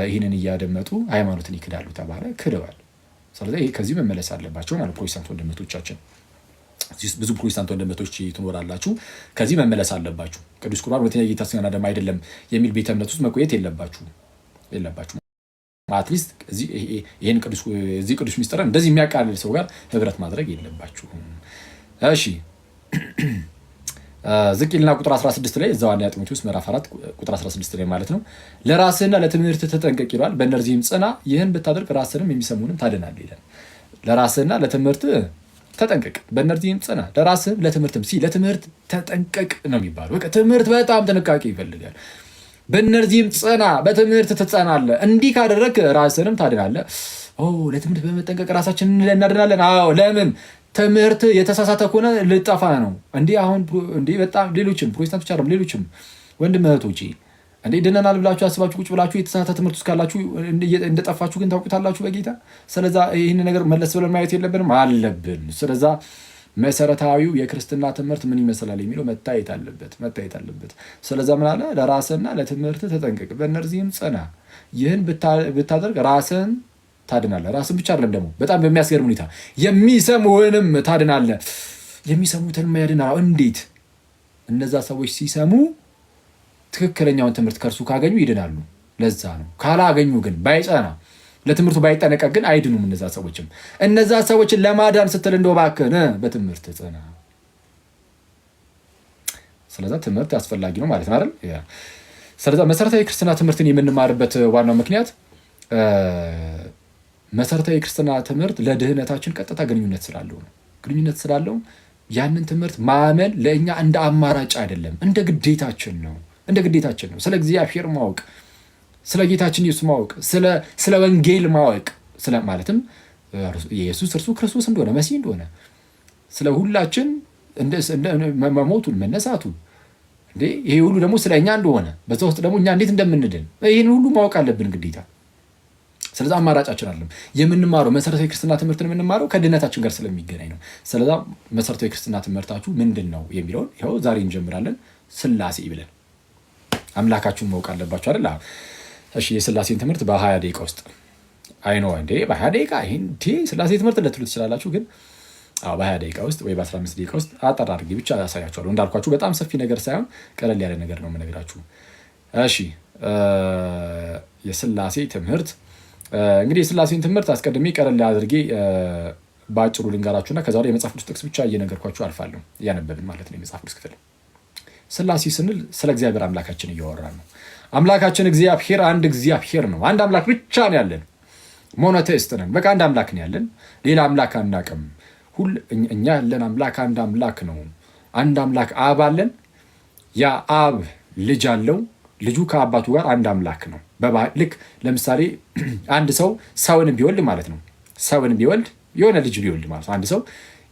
Speaker 1: ይህንን እያደመጡ ሃይማኖትን ይክዳሉ ተባለ፣ ክደዋል። ስለዚህ ከዚህ መመለስ አለባቸው ማለት ፕሮቴስታንት ወንድመቶቻችን፣ ብዙ ፕሮቴስታንት ወንድመቶች ትኖራላችሁ፣ ከዚህ መመለስ አለባችሁ። ቅዱስ ቁርባን ሁለተኛ ጌታ ስጋና ደም አይደለም የሚል ቤተ እምነት ውስጥ መቆየት የለባችሁ። አትሊስት ይህን ቅዱስ ሚስጥርን እንደዚህ የሚያቃልል ሰው ጋር ህብረት ማድረግ የለባችሁም። እሺ ዝቅ ይልና ቁጥር 16 ላይ እዛው አንደኛ ጢሞቴዎስ ምዕራፍ 4 ቁጥር 16 ላይ ማለት ነው። ለራስህና ለትምህርት ተጠንቀቅ ይለዋል። በእነርዚህም ጽና፣ ይህን ብታደርግ ራስህንም የሚሰሙንም ታድናለህ ይላል። ለራስህና ለትምህርት ተጠንቀቅ፣ በእነርዚህም ጽና። ለራስህም ለትምህርትም ለትምህርት ተጠንቀቅ ነው የሚባለው። በቃ ትምህርት በጣም ጥንቃቄ ይፈልጋል። በእነርዚህም ጽና፣ በትምህርት ትጸናለህ። እንዲህ ካደረግ ራስህንም ታድናለህ። ለትምህርት በመጠንቀቅ ራሳችንን እናድናለን። አዎ ለምን? ትምህርት የተሳሳተ ከሆነ ልጠፋ ነው። እንዲህ በጣም ሌሎችም ፕሮቴስታንቶች አይደለም ሌሎችም ወንድም እህቶቼ ድነናል ብላችሁ አስባችሁ ቁጭ ብላችሁ የተሳሳተ ትምህርት ውስጥ ካላችሁ እንደጠፋችሁ ግን ታውቁታላችሁ በጌታ። ስለዛ ይህን ነገር መለስ ብለን ማየት የለብንም አለብን። ስለዛ መሰረታዊው የክርስትና ትምህርት ምን ይመስላል የሚለው መታየት አለበት። ስለዛ ምን አለ? ለራስህና ለትምህርት ተጠንቀቅ፣ በእነርዚህም ጽና፣ ይህን ብታደርግ ራስህን ታድናለህ። ራስን ብቻ አይደለም ደግሞ በጣም በሚያስገርም ሁኔታ የሚሰሙህንም ታድናለህ። የሚሰሙትንም ያድናል። እንዴት? እነዛ ሰዎች ሲሰሙ ትክክለኛውን ትምህርት ከእርሱ ካገኙ ይድናሉ። ለዛ ነው። ካላገኙ ግን ባይጸና ለትምህርቱ ባይጠነቀቅ ግን አይድኑም። እነዛ ሰዎችን ለማዳን ስትል እንደው እባክህን በትምህርት ጽና። ስለዛ ትምህርት አስፈላጊ ነው ማለት ነው አይደል? ስለዛ መሰረታዊ ክርስትና ትምህርትን የምንማርበት ዋናው ምክንያት መሰረታዊ ክርስትና ትምህርት ለድህነታችን ቀጥታ ግንኙነት ስላለው ያንን ትምህርት ማመን ለእኛ እንደ አማራጭ አይደለም፣ እንደ ግዴታችን ነው። ስለ እግዚአብሔር ማወቅ፣ ስለ ጌታችን ኢየሱስ ማወቅ፣ ስለ ወንጌል ማወቅ፣ ማለትም ኢየሱስ እርሱ ክርስቶስ እንደሆነ መሲህ እንደሆነ ስለ ሁላችን መሞቱን መነሳቱን ይሄ ሁሉ ደግሞ ስለ እኛ እንደሆነ በዛ ውስጥ ደግሞ እኛ እንዴት እንደምንድን ይህን ሁሉ ማወቅ አለብን ግዴታ። ስለዛ አማራጫችን አለም የምንማረው መሰረታዊ ክርስትና ትምህርትን የምንማረው ከድህነታችን ጋር ስለሚገናኝ ነው። ስለዛ መሰረታዊ ክርስትና ትምህርታችሁ ምንድን ነው የሚለውን ይኸው ዛሬ እንጀምራለን። ስላሴ ብለን አምላካችሁን ማወቅ አለባችሁ አይደል? እሺ የስላሴን ትምህርት በ20 ደቂቃ ውስጥ በ20 ደቂቃ ይሄን ስላሴ ትምህርት ልትሉ ትችላላችሁ፣ ግን በ20 ደቂቃ ውስጥ ወይ በ15 ደቂቃ ውስጥ አጠር አድርጌ ብቻ ያሳያችኋለሁ። እንዳልኳችሁ በጣም ሰፊ ነገር ሳይሆን ቀለል ያለ ነገር ነው የምነግራችሁ። እሺ የስላሴ ትምህርት እንግዲህ የስላሴን ትምህርት አስቀድሜ ቀለል አድርጌ በአጭሩ ልንገራችሁና ከዛ ወዲያ የመጽሐፍ ቅዱስ ጥቅስ ብቻ እየነገርኳችሁ አልፋለሁ፣ እያነበብን ማለት ነው የመጽሐፍ ቅዱስ ክፍል። ስላሴ ስንል ስለ እግዚአብሔር አምላካችን እያወራን ነው። አምላካችን እግዚአብሔር አንድ እግዚአብሔር ነው። አንድ አምላክ ብቻ ነው ያለን። ሞኖቴይስት ነን። በቃ አንድ አምላክ ነው ያለን፣ ሌላ አምላክ አናውቅም። እኛ ያለን አምላክ አንድ አምላክ ነው። አንድ አምላክ አብ አለን። ያ አብ ልጅ አለው። ልጁ ከአባቱ ጋር አንድ አምላክ ነው። ልክ ለምሳሌ አንድ ሰው ሰውን ቢወልድ ማለት ነው። ሰውን ቢወልድ የሆነ ልጅ ሊወልድ ማለት ነው አንድ ሰው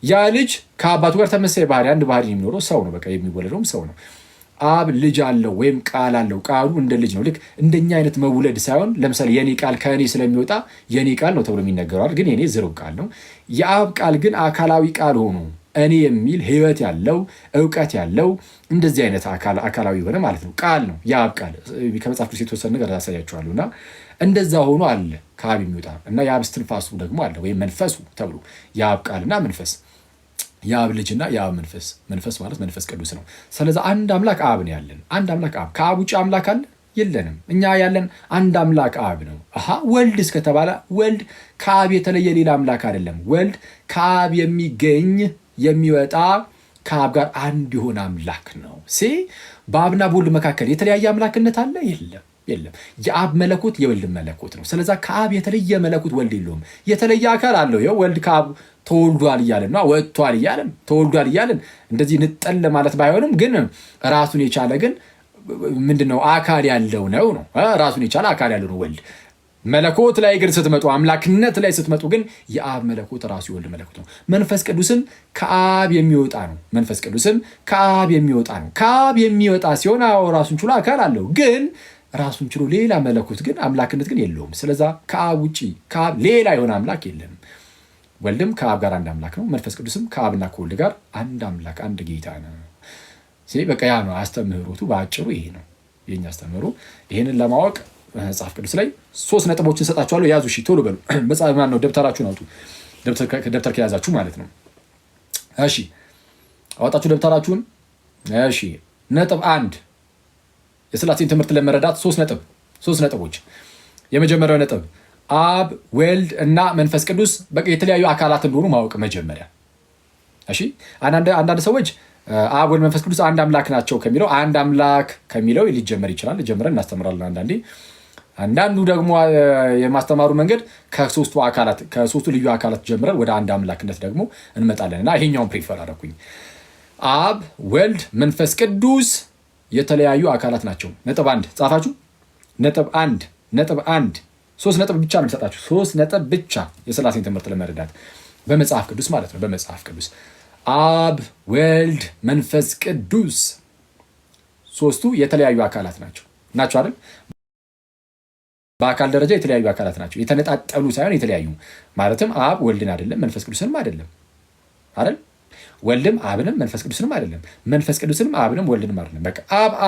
Speaker 1: ያ ልጅ ከአባቱ ጋር ተመሳሳይ ባህሪ አንድ ባህሪ የሚኖረው ሰው ነው። በቃ የሚወለደውም ሰው ነው። አብ ልጅ አለው ወይም ቃል አለው። ቃሉ እንደ ልጅ ነው። ልክ እንደኛ አይነት መውለድ ሳይሆን ለምሳሌ የኔ ቃል ከእኔ ስለሚወጣ የኔ ቃል ነው ተብሎ የሚነገረዋል። ግን የኔ ዝርው ቃል ነው። የአብ ቃል ግን አካላዊ ቃል ሆኖ እኔ የሚል ህይወት ያለው እውቀት ያለው እንደዚህ አይነት አካላዊ የሆነ ማለት ነው ቃል ነው የአብ ቃል። ከመጽሐፍ ቅዱስ የተወሰነ ነገር ያሳያችኋለሁ። እና እንደዛ ሆኖ አለ ከአብ የሚወጣ እና የአብ እስትንፋሱ ደግሞ አለ ወይም መንፈሱ ተብሎ የአብ ቃልና መንፈስ የአብ ልጅና የአብ መንፈስ። መንፈስ ማለት መንፈስ ቅዱስ ነው። ስለዚህ አንድ አምላክ አብ ነው ያለን። አንድ አምላክ አብ። ከአብ ውጭ አምላክ አለ የለንም። እኛ ያለን አንድ አምላክ አብ ነው። ወልድ እስከተባለ ወልድ ከአብ የተለየ ሌላ አምላክ አይደለም። ወልድ ከአብ የሚገኝ የሚወጣ ከአብ ጋር አንድ የሆነ አምላክ ነው። በአብና በወልድ መካከል የተለያየ አምላክነት አለ? የለም። የአብ መለኮት የወልድ መለኮት ነው። ስለዛ ከአብ የተለየ መለኮት ወልድ የለውም። የተለየ አካል አለው። ይኸው ወልድ ከአብ ተወልዷል እያለን ነው፣ ወጥቷል እያለን ተወልዷል እያለን እንደዚህ ንጠል ማለት ባይሆንም ግን ራሱን የቻለ ግን ምንድነው አካል ያለው ነው። ራሱን የቻለ አካል ያለው ነው ወልድ። መለኮት ላይ ግን ስትመጡ፣ አምላክነት ላይ ስትመጡ ግን የአብ መለኮት ራሱ የወልድ መለኮት ነው። መንፈስ ቅዱስም ከአብ የሚወጣ ነው። መንፈስ ቅዱስም ከአብ የሚወጣ ነው። ከአብ የሚወጣ ሲሆን ራሱን ችሎ አካል አለው፣ ግን ራሱን ችሎ ሌላ መለኮት ግን አምላክነት ግን የለውም። ስለዛ ከአብ ውጪ ከአብ ሌላ የሆነ አምላክ የለም። ወልድም ከአብ ጋር አንድ አምላክ ነው። መንፈስ ቅዱስም ከአብና ከወልድ ጋር አንድ አምላክ አንድ ጌታ ነው። በቃ ያ ነው አስተምህሮቱ በአጭሩ ይሄ ነው የኛ አስተምህሮ። ይህንን ለማወቅ መጽሐፍ ቅዱስ ላይ 3 ነጥቦችን ሰጣችኋለሁ። ያዙ። እሺ ቶሎ በሉ። መጽሐፍ ማን ነው? ደብተራችሁን አውጡ። ደብተር ከያዛችሁ ማለት ነው። እሺ አወጣችሁ ደብተራችሁን። እሺ ነጥብ 1 የሥላሴን ትምህርት ለመረዳት 3 ነጥቦች። የመጀመሪያው ነጥብ አብ ወልድ እና መንፈስ ቅዱስ በቃ የተለያዩ አካላት እንደሆኑ ማወቅ መጀመሪያ። እሺ አንዳንድ ሰዎች አብ ወልድ መንፈስ ቅዱስ አንድ አምላክ ናቸው ከሚለው አንድ አምላክ ከሚለው ሊጀመር ይችላል። ጀምረን እናስተምራለን። አንዳንዱ ደግሞ የማስተማሩ መንገድ ከሶስቱ ልዩ አካላት ጀምረን ወደ አንድ አምላክነት ደግሞ እንመጣለን እና ይሄኛውን ፕሪፈር አደረኩኝ። አብ ወልድ መንፈስ ቅዱስ የተለያዩ አካላት ናቸው። ነጥብ 1 ጻፋችሁ? ነጥብ 1 3 ነጥብ ብቻ ነው የምሰጣችሁ። 3 ነጥብ ብቻ የሥላሴን ትምህርት ለመረዳት በመጽሐፍ ቅዱስ ማለት ነው። በመጽሐፍ ቅዱስ አብ ወልድ መንፈስ ቅዱስ ሶስቱ የተለያዩ አካላት ናቸው አይደል? በአካል ደረጃ የተለያዩ አካላት ናቸው። የተነጣጠሉ ሳይሆን የተለያዩ ማለትም አብ ወልድን አይደለም፣ መንፈስ ቅዱስንም አይደለም አይደል? ወልድም አብንም መንፈስ ቅዱስንም አይደለም፣ መንፈስ ቅዱስንም አብንም ወልድንም አይደለም። በቃ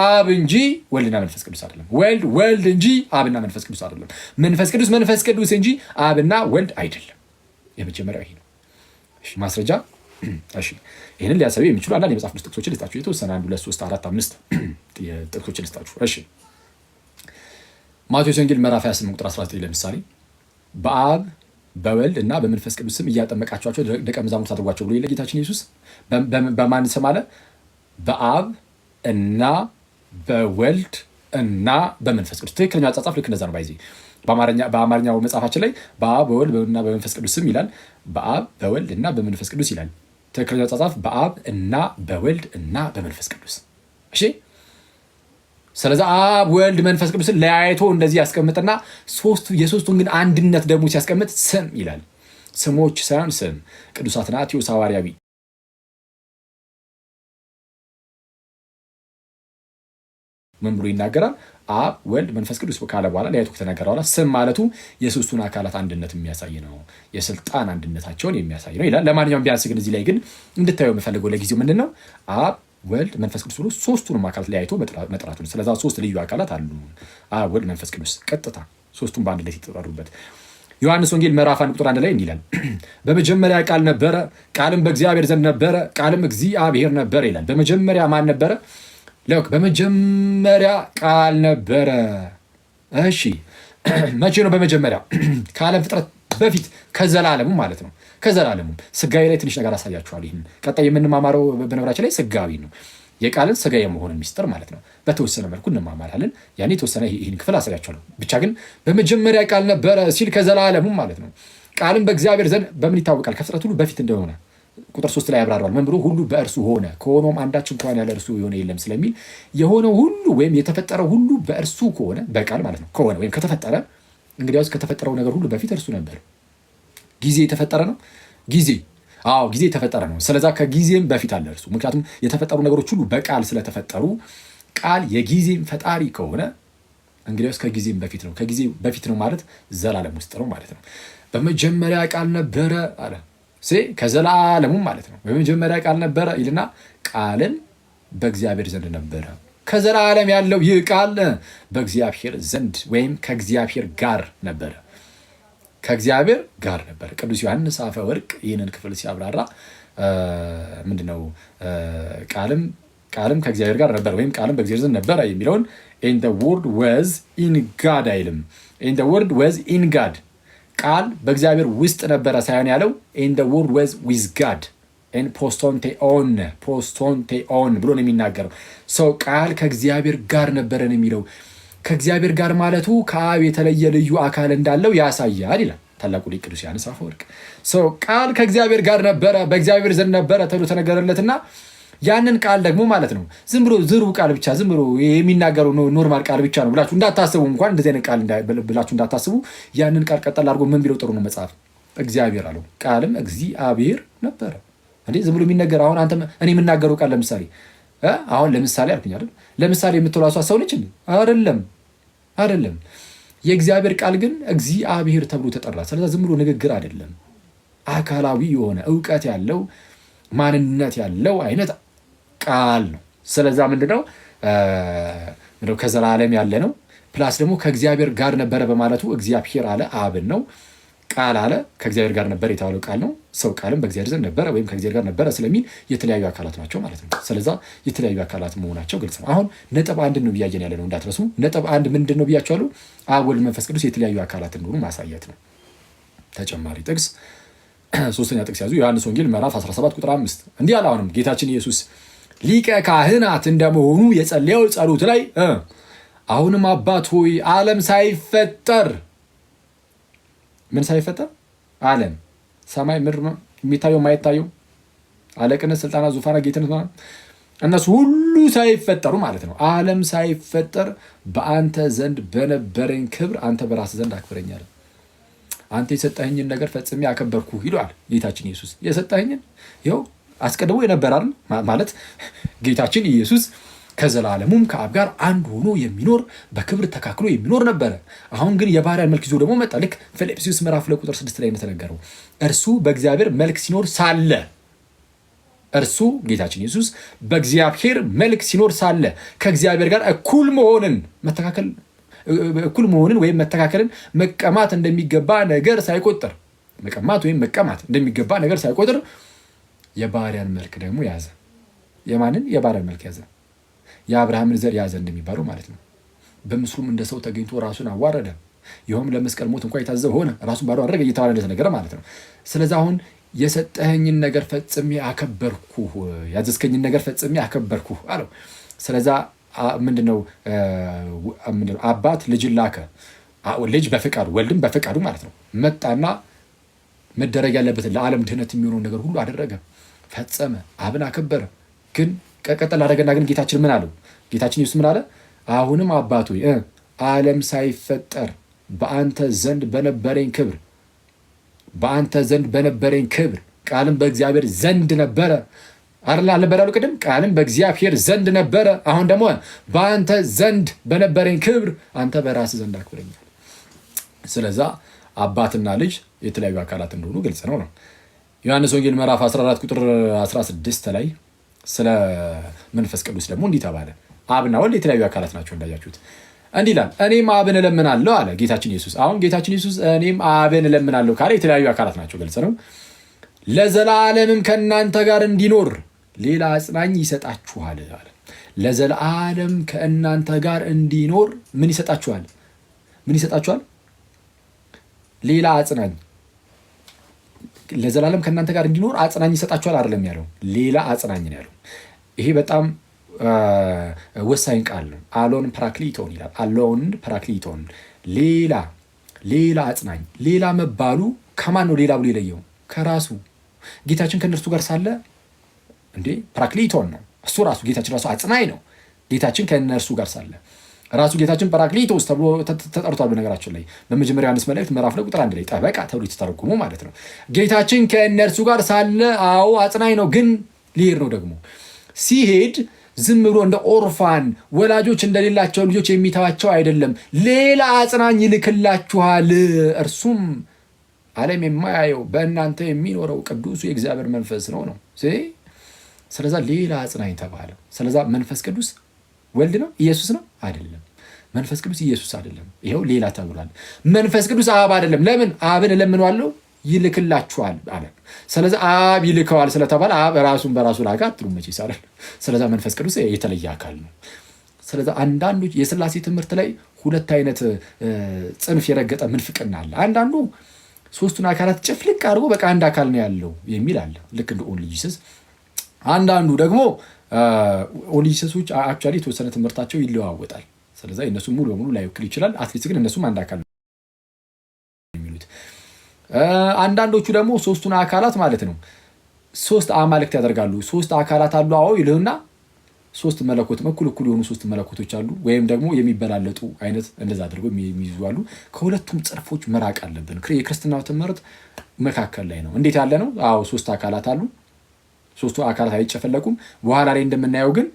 Speaker 1: አብ እንጂ ወልድና መንፈስ ቅዱስ አይደለም። ወልድ እንጂ አብና መንፈስ ቅዱስ አይደለም። መንፈስ ቅዱስ እንጂ አብና ወልድ አይደለም። የመጀመሪያው ይሄ ነው። እሺ ማስረጃ። እሺ ይሄንን ሊያሳዩ የሚችሉ አንዳንድ የመጽሐፍ ቅዱስ ጥቅሶችን ልስጣችሁ። የተወሰነ 1 2 3 4 5 ጥቅሶችን ልስጣችሁ። እሺ ማቴዎስ ወንጌል ምዕራፍ 28 ቁጥር 19 ለምሳሌ በአብ በወልድ እና በመንፈስ ቅዱስ ስም እያጠመቃችኋቸው ደቀ መዛሙርት አድርጓቸው ብሎ ጌታችን ኢየሱስ በማን ስም አለ? በአብ እና በወልድ እና በመንፈስ ቅዱስ። ትክክለኛ አጻጻፍ ልክ እንደዛ ነው። ባይዜ በአማርኛው መጽሐፋችን ላይ በአብ በወልድ እና በመንፈስ ቅዱስ ስም ይላል። በአብ በወልድ እና በመንፈስ ቅዱስ ይላል። ትክክለኛ አጻጻፍ በአብ እና በወልድ እና በመንፈስ ቅዱስ። እሺ ስለዚህ አብ ወልድ መንፈስ ቅዱስን ለያይቶ እንደዚህ ያስቀምጥና የሶስቱን ግን አንድነት ደግሞ ሲያስቀምጥ ስም ይላል። ስሞች ሳይሆን ስም። ቅዱስ አትናቴዎስ ሐዋርያዊ ምን ብሎ ይናገራል? አብ ወልድ መንፈስ ቅዱስ ካለ በኋላ ለያይቶ ከተናገረ በኋላ ስም ማለቱ የሶስቱን አካላት አንድነት የሚያሳይ ነው፣ የስልጣን አንድነታቸውን የሚያሳይ ነው ይላል። ለማንኛውም ቢያንስ ግን እዚህ ላይ ግን እንድታየው የምፈልገው ለጊዜው ምንድን ነው አብ ወልድ መንፈስ ቅዱስ ብሎ ሶስቱንም አካላት ለያይቶ መጥራቱን። ስለዛ 3 ልዩ አካላት አሉ። አብ ወልድ መንፈስ ቅዱስ ቀጥታ ሶስቱም በአንድ ላይ የተጠሩበት። ዮሐንስ ወንጌል ምዕራፍ 1 ቁጥር 1 ላይ እንዲህ ይላል፣ በመጀመሪያ ቃል ነበረ፣ ቃልም በእግዚአብሔር ዘንድ ነበረ፣ ቃልም እግዚአብሔር ነበረ ይላል። በመጀመሪያ ማን ነበረ? በመጀመሪያ ቃል ነበረ። እሺ መቼ ነው በመጀመሪያ? ከዓለም ፍጥረት በፊት ከዘላለሙ ማለት ነው። ከዘላለሙ ስጋዊ ላይ ትንሽ ነገር አሳያችኋል። ይህን ቀጣይ የምንማማረው በነገራችን ላይ ስጋዊ ነው። የቃልን ስጋ የመሆንን ሚስጥር ማለት ነው። በተወሰነ መልኩ እንማማራለን። ያኔ የተወሰነ ይህን ክፍል አሳያችኋለሁ። ብቻ ግን በመጀመሪያ ቃል ነበረ ሲል ከዘላለሙ ማለት ነው። ቃልም በእግዚአብሔር ዘንድ በምን ይታወቃል? ከፍጥረት ሁሉ በፊት እንደሆነ ቁጥር 3 ላይ ያብራራዋል። ምን ብሎ? ሁሉ በእርሱ ሆነ፣ ከሆነውም አንዳች እንኳን ያለ እርሱ የሆነ የለም ስለሚል የሆነው ሁሉ ወይም የተፈጠረው ሁሉ በእርሱ ከሆነ በቃል ማለት ነው ከሆነ ወይም ከተፈጠረ እንግዲያውስ ከተፈጠረው ነገር ሁሉ በፊት እርሱ ነበር። ጊዜ የተፈጠረ ነው። ጊዜ የተፈጠረ ነው። ስለዛ ከጊዜም በፊት አለ እርሱ። ምክንያቱም የተፈጠሩ ነገሮች ሁሉ በቃል ስለተፈጠሩ ቃል የጊዜም ፈጣሪ ከሆነ እንግዲያውስ ከጊዜም በፊት ነው። ከጊዜ በፊት ነው ማለት ዘላለም ውስጥ ነው ማለት ነው። በመጀመሪያ ቃል ነበረ አለ ከዘላለሙም ማለት ነው። በመጀመሪያ ቃል ነበረ ይልና ቃልን በእግዚአብሔር ዘንድ ነበረ። ከዘላለም ያለው ይህ ቃል በእግዚአብሔር ዘንድ ወይም ከእግዚአብሔር ጋር ነበረ። ከእግዚአብሔር ጋር ነበረ። ቅዱስ ዮሐንስ አፈወርቅ ይህንን ክፍል ሲያብራራ ምንድነው ቃልም ከእግዚአብሔር ጋር ነበረ ወይም ቃልም በእግዚአብሔር ዘንድ ነበረ የሚለውን in the word was in God አይልም። in the word was in God ቃል በእግዚአብሔር ውስጥ ነበረ ሳይሆን ያለው in the word was with God in ፖስቶንቴኦን ብሎ ነው የሚናገረው። ሰው ቃል ከእግዚአብሔር ጋር ነበረን የሚለው ከእግዚአብሔር ጋር ማለቱ ከአብ የተለየ ልዩ አካል እንዳለው ያሳያል ይላል ታላቁ ሊቅ ቅዱስ ዮሐንስ አፈወርቅ። ሰው ቃል ከእግዚአብሔር ጋር ነበረ በእግዚአብሔር ዘንድ ነበረ ተብሎ ተነገረለትና ያንን ቃል ደግሞ ማለት ነው ዝም ብሎ ዝሩ ቃል ብቻ ዝም ብሎ የሚናገረው ኖርማል ቃል ብቻ ነው ብላችሁ እንዳታስቡ፣ እንኳን እንደዚህ አይነት ቃል ብላችሁ እንዳታስቡ። ያንን ቃል ቀጠል አድርጎ ምን ቢለው ጥሩ ነው መጽሐፍ? እግዚአብሔር አለው ቃልም እግዚአብሔር ነበረ። እንዴ ዝም ብሎ የሚነገር አሁን አንተ እኔ የምናገረው ቃል ለምሳሌ አሁን ለምሳሌ አልኩኝ አይደል? ለምሳሌ የምትለው እሷ ሰው ነች አይደለም። የእግዚአብሔር ቃል ግን እግዚአብሔር ተብሎ ተጠራ። ስለዚህ ዝም ብሎ ንግግር አይደለም፣ አካላዊ የሆነ እውቀት ያለው ማንነት ያለው አይነት ቃል ነው። ስለዛ ምንድነው ከዘላለም ያለ ነው። ፕላስ ደግሞ ከእግዚአብሔር ጋር ነበረ በማለቱ እግዚአብሔር አለ አብን ነው። ቃል አለ ከእግዚአብሔር ጋር ነበረ የተባለው ቃል ነው። ሰው ቃልም በእግዚአብሔር ዘንድ ነበረ ወይም ከእግዚአብሔር ጋር ነበረ ስለሚል የተለያዩ አካላት ናቸው ማለት ነው። ስለዛ የተለያዩ አካላት መሆናቸው ግልጽ ነው። አሁን ነጥብ አንድ ነው ብያየን ያለ ነው እንዳትረሱ። ነጥብ አንድ ምንድን ነው ብያቸዋለሁ? አብ ወልድ መንፈስ ቅዱስ የተለያዩ አካላት እንደሆኑ ማሳየት ነው። ተጨማሪ ጥቅስ ሶስተኛ ጥቅስ ያዙ። ዮሐንስ ወንጌል ምዕራፍ 17 ቁጥር 5 እንዲህ አለ። አሁንም ጌታችን ኢየሱስ ሊቀ ካህናት እንደመሆኑ የጸለየው ጸሎት ላይ አሁንም አባት ሆይ ዓለም ሳይፈጠር ምን ሳይፈጠር ዓለም ሰማይ ምድር የሚታየው የማይታየው አለቅነት፣ ስልጣናት፣ ዙፋናት፣ ጌትነት እነሱ ሁሉ ሳይፈጠሩ ማለት ነው። ዓለም ሳይፈጠር በአንተ ዘንድ በነበረኝ ክብር አንተ በራስህ ዘንድ አክብረኛል። አንተ የሰጠኸኝን ነገር ፈጽሜ አከበርኩ ይለዋል ጌታችን ኢየሱስ። የሰጠኸኝን ይኸው አስቀድሞ የነበራል ማለት ጌታችን ኢየሱስ ከዘላለሙም ከአብ ጋር አንድ ሆኖ የሚኖር በክብር ተካክሎ የሚኖር ነበረ። አሁን ግን የባሪያን መልክ ይዞ ደግሞ መጣ። ልክ ፊልጵስዩስ ምዕራፍ 2 ቁጥር 6 ላይ እንደተነገረው እርሱ በእግዚአብሔር መልክ ሲኖር ሳለ እርሱ ጌታችን ኢየሱስ በእግዚአብሔር መልክ ሲኖር ሳለ ከእግዚአብሔር ጋር እኩል መሆንን ወይም መተካከልን መቀማት እንደሚገባ ነገር ሳይቆጥር መቀማት ወይም መቀማት እንደሚገባ ነገር ሳይቆጥር የባሪያን መልክ ደግሞ ያዘ። የማንን? የባሪያን መልክ ያዘ። የአብርሃምን ዘር ያዘ እንደሚባለው ማለት ነው። በምስሉም እንደ ሰው ተገኝቶ ራሱን አዋረደ፣ ይኸውም ለመስቀል ሞት እንኳ የታዘዘ ሆነ፣ ራሱን ባዶ አደረገ እየተባለ እንደተነገረ ማለት ነው። ስለዚህ አሁን የሰጠኸኝን ነገር ፈጽሜ አከበርኩህ፣ ያዘዝከኝን ነገር ፈጽሜ አከበርኩህ አለው። ስለዛ ምንድነው አባት ልጅን ላከ። ልጅ በፈቃዱ ወልድም በፈቃዱ ማለት ነው መጣና መደረግ ያለበትን ለዓለም ድህነት የሚሆነውን ነገር ሁሉ አደረገ፣ ፈጸመ፣ አብን አከበረ። ግን ቀጠል አደረገና ግን ጌታችን ምን አለው? ጌታችን ኢየሱስ ምን አለ? አሁንም አባት ሆይ ዓለም ሳይፈጠር በአንተ ዘንድ በነበረኝ ክብር ቃልም በእግዚአብሔር ዘንድ ነበረ አልነበረ ያለው ቅድም? ቃልም በእግዚአብሔር ዘንድ ነበረ። አሁን ደግሞ በአንተ ዘንድ በነበረኝ ክብር አንተ በራስህ ዘንድ አክብረኛል። ስለዛ አባትና ልጅ የተለያዩ አካላት እንደሆኑ ግልጽ ነው። ዮሐንስ ወንጌል ምዕራፍ 14 ቁጥር 16 ላይ ስለ መንፈስ ቅዱስ ደግሞ እንዲህ ተባለ። አብና ወልድ የተለያዩ አካላት ናቸው እንዳያችሁት። እንዲህ ይላል፣ እኔም አብን እለምናለሁ አለ ጌታችን ኢየሱስ። አሁን ጌታችን ኢየሱስ እኔም አብን እለምናለሁ ካለ የተለያዩ አካላት ናቸው፣ ግልጽ ነው። ለዘላለምም ከእናንተ ጋር እንዲኖር ሌላ አጽናኝ ይሰጣችኋል አለ። ለዘላለም ከእናንተ ጋር እንዲኖር ምን ይሰጣችኋል? ሌላ አጽናኝ። ለዘላለም ከእናንተ ጋር እንዲኖር አጽናኝ ይሰጣችኋል አይደለም ያለው፣ ሌላ አጽናኝ ነው ያለው። ይሄ በጣም ወሳኝ ቃል ነው። አሎን ፓራክሊቶን ይላል። አሎን ፓራክሊቶን፣ ሌላ አጽናኝ። ሌላ መባሉ ከማን ነው ሌላ ብሎ የለየው? ከራሱ ጌታችን ከእነርሱ ጋር ሳለ ፓራክሊቶን ነው እሱ ራሱ። ጌታችን ራሱ አጽናኝ ነው። ጌታችን ከእነርሱ ጋር ሳለ ራሱ ጌታችን ጰራቅሊጦስ ተብሎ ተጠርቷል። በነገራችን ላይ በመጀመሪያ ዮሐንስ መልእክት ምዕራፍ ላይ ቁጥር 1 ላይ ጠበቃ ተብሎ የተተረጎሙ ማለት ነው። ጌታችን ከእነርሱ ጋር ሳለ አዎ አጽናኝ ነው፣ ግን ሊሄድ ነው። ደግሞ ሲሄድ ዝም ብሎ እንደ ኦርፋን ወላጆች እንደሌላቸው ልጆች የሚተዋቸው አይደለም። ሌላ አጽናኝ ይልክላችኋል፣ እርሱም ዓለም የማያየው በእናንተ የሚኖረው ቅዱሱ የእግዚአብሔር መንፈስ ነው። ስለዛ ሌላ አጽናኝ ተባለ። ስለዛ መንፈስ ቅዱስ ወልድ ነው ኢየሱስ ነው አይደለም። መንፈስ ቅዱስ ኢየሱስ አይደለም። ይኸው ሌላ ተብሏል። መንፈስ ቅዱስ አብ አይደለም። ለምን? አብን እለምነዋለሁ ይልክላችኋል አለ። ስለዚህ አብ ይልከዋል ስለተባለ አብ ራሱን በራሱ ላከ አትሉም መቼስ አይደል? ስለዚህ መንፈስ ቅዱስ የተለየ አካል ነው። ስለዚህ አንዳንዶች የሥላሴ ትምህርት ላይ ሁለት አይነት ጽንፍ የረገጠ ምንፍቅና አለ። አንዳንዱ ሶስቱን አካላት ጭፍልቅ አድርጎ በቃ አንድ አካል ነው ያለው የሚል አለ፣ ልክ እንደ ኦንሊ ጂሰስ። አንዳንዱ ደግሞ ኦንሊ ጂሰሶች አክቹዋሊ የተወሰነ ትምህርታቸው ይለዋወጣል። ስለዚህ እነሱ ሙሉ በሙሉ ላይወክል ይችላል። አትሊስት ግን እነሱም አንድ አካል ነው የሚሉት። አንዳንዶቹ ደግሞ ሶስቱን አካላት ማለት ነው ሶስት አማልክት ያደርጋሉ። ሶስት አካላት አሉ አዎ ይሉና ሶስት መለኮት እኩል የሆኑ ሶስት መለኮቶች አሉ፣ ወይም ደግሞ የሚበላለጡ አይነት እንደዛ አድርገው የሚይዙ አሉ። ከሁለቱም ጽርፎች መራቅ አለብን። የክርስትናው ትምህርት መካከል ላይ ነው። እንዴት ያለ ነው? አዎ ሶስት አካላት አሉ። ሶስቱ አካላት አይጨፈለቁም። በኋላ ላይ እንደምናየው ግን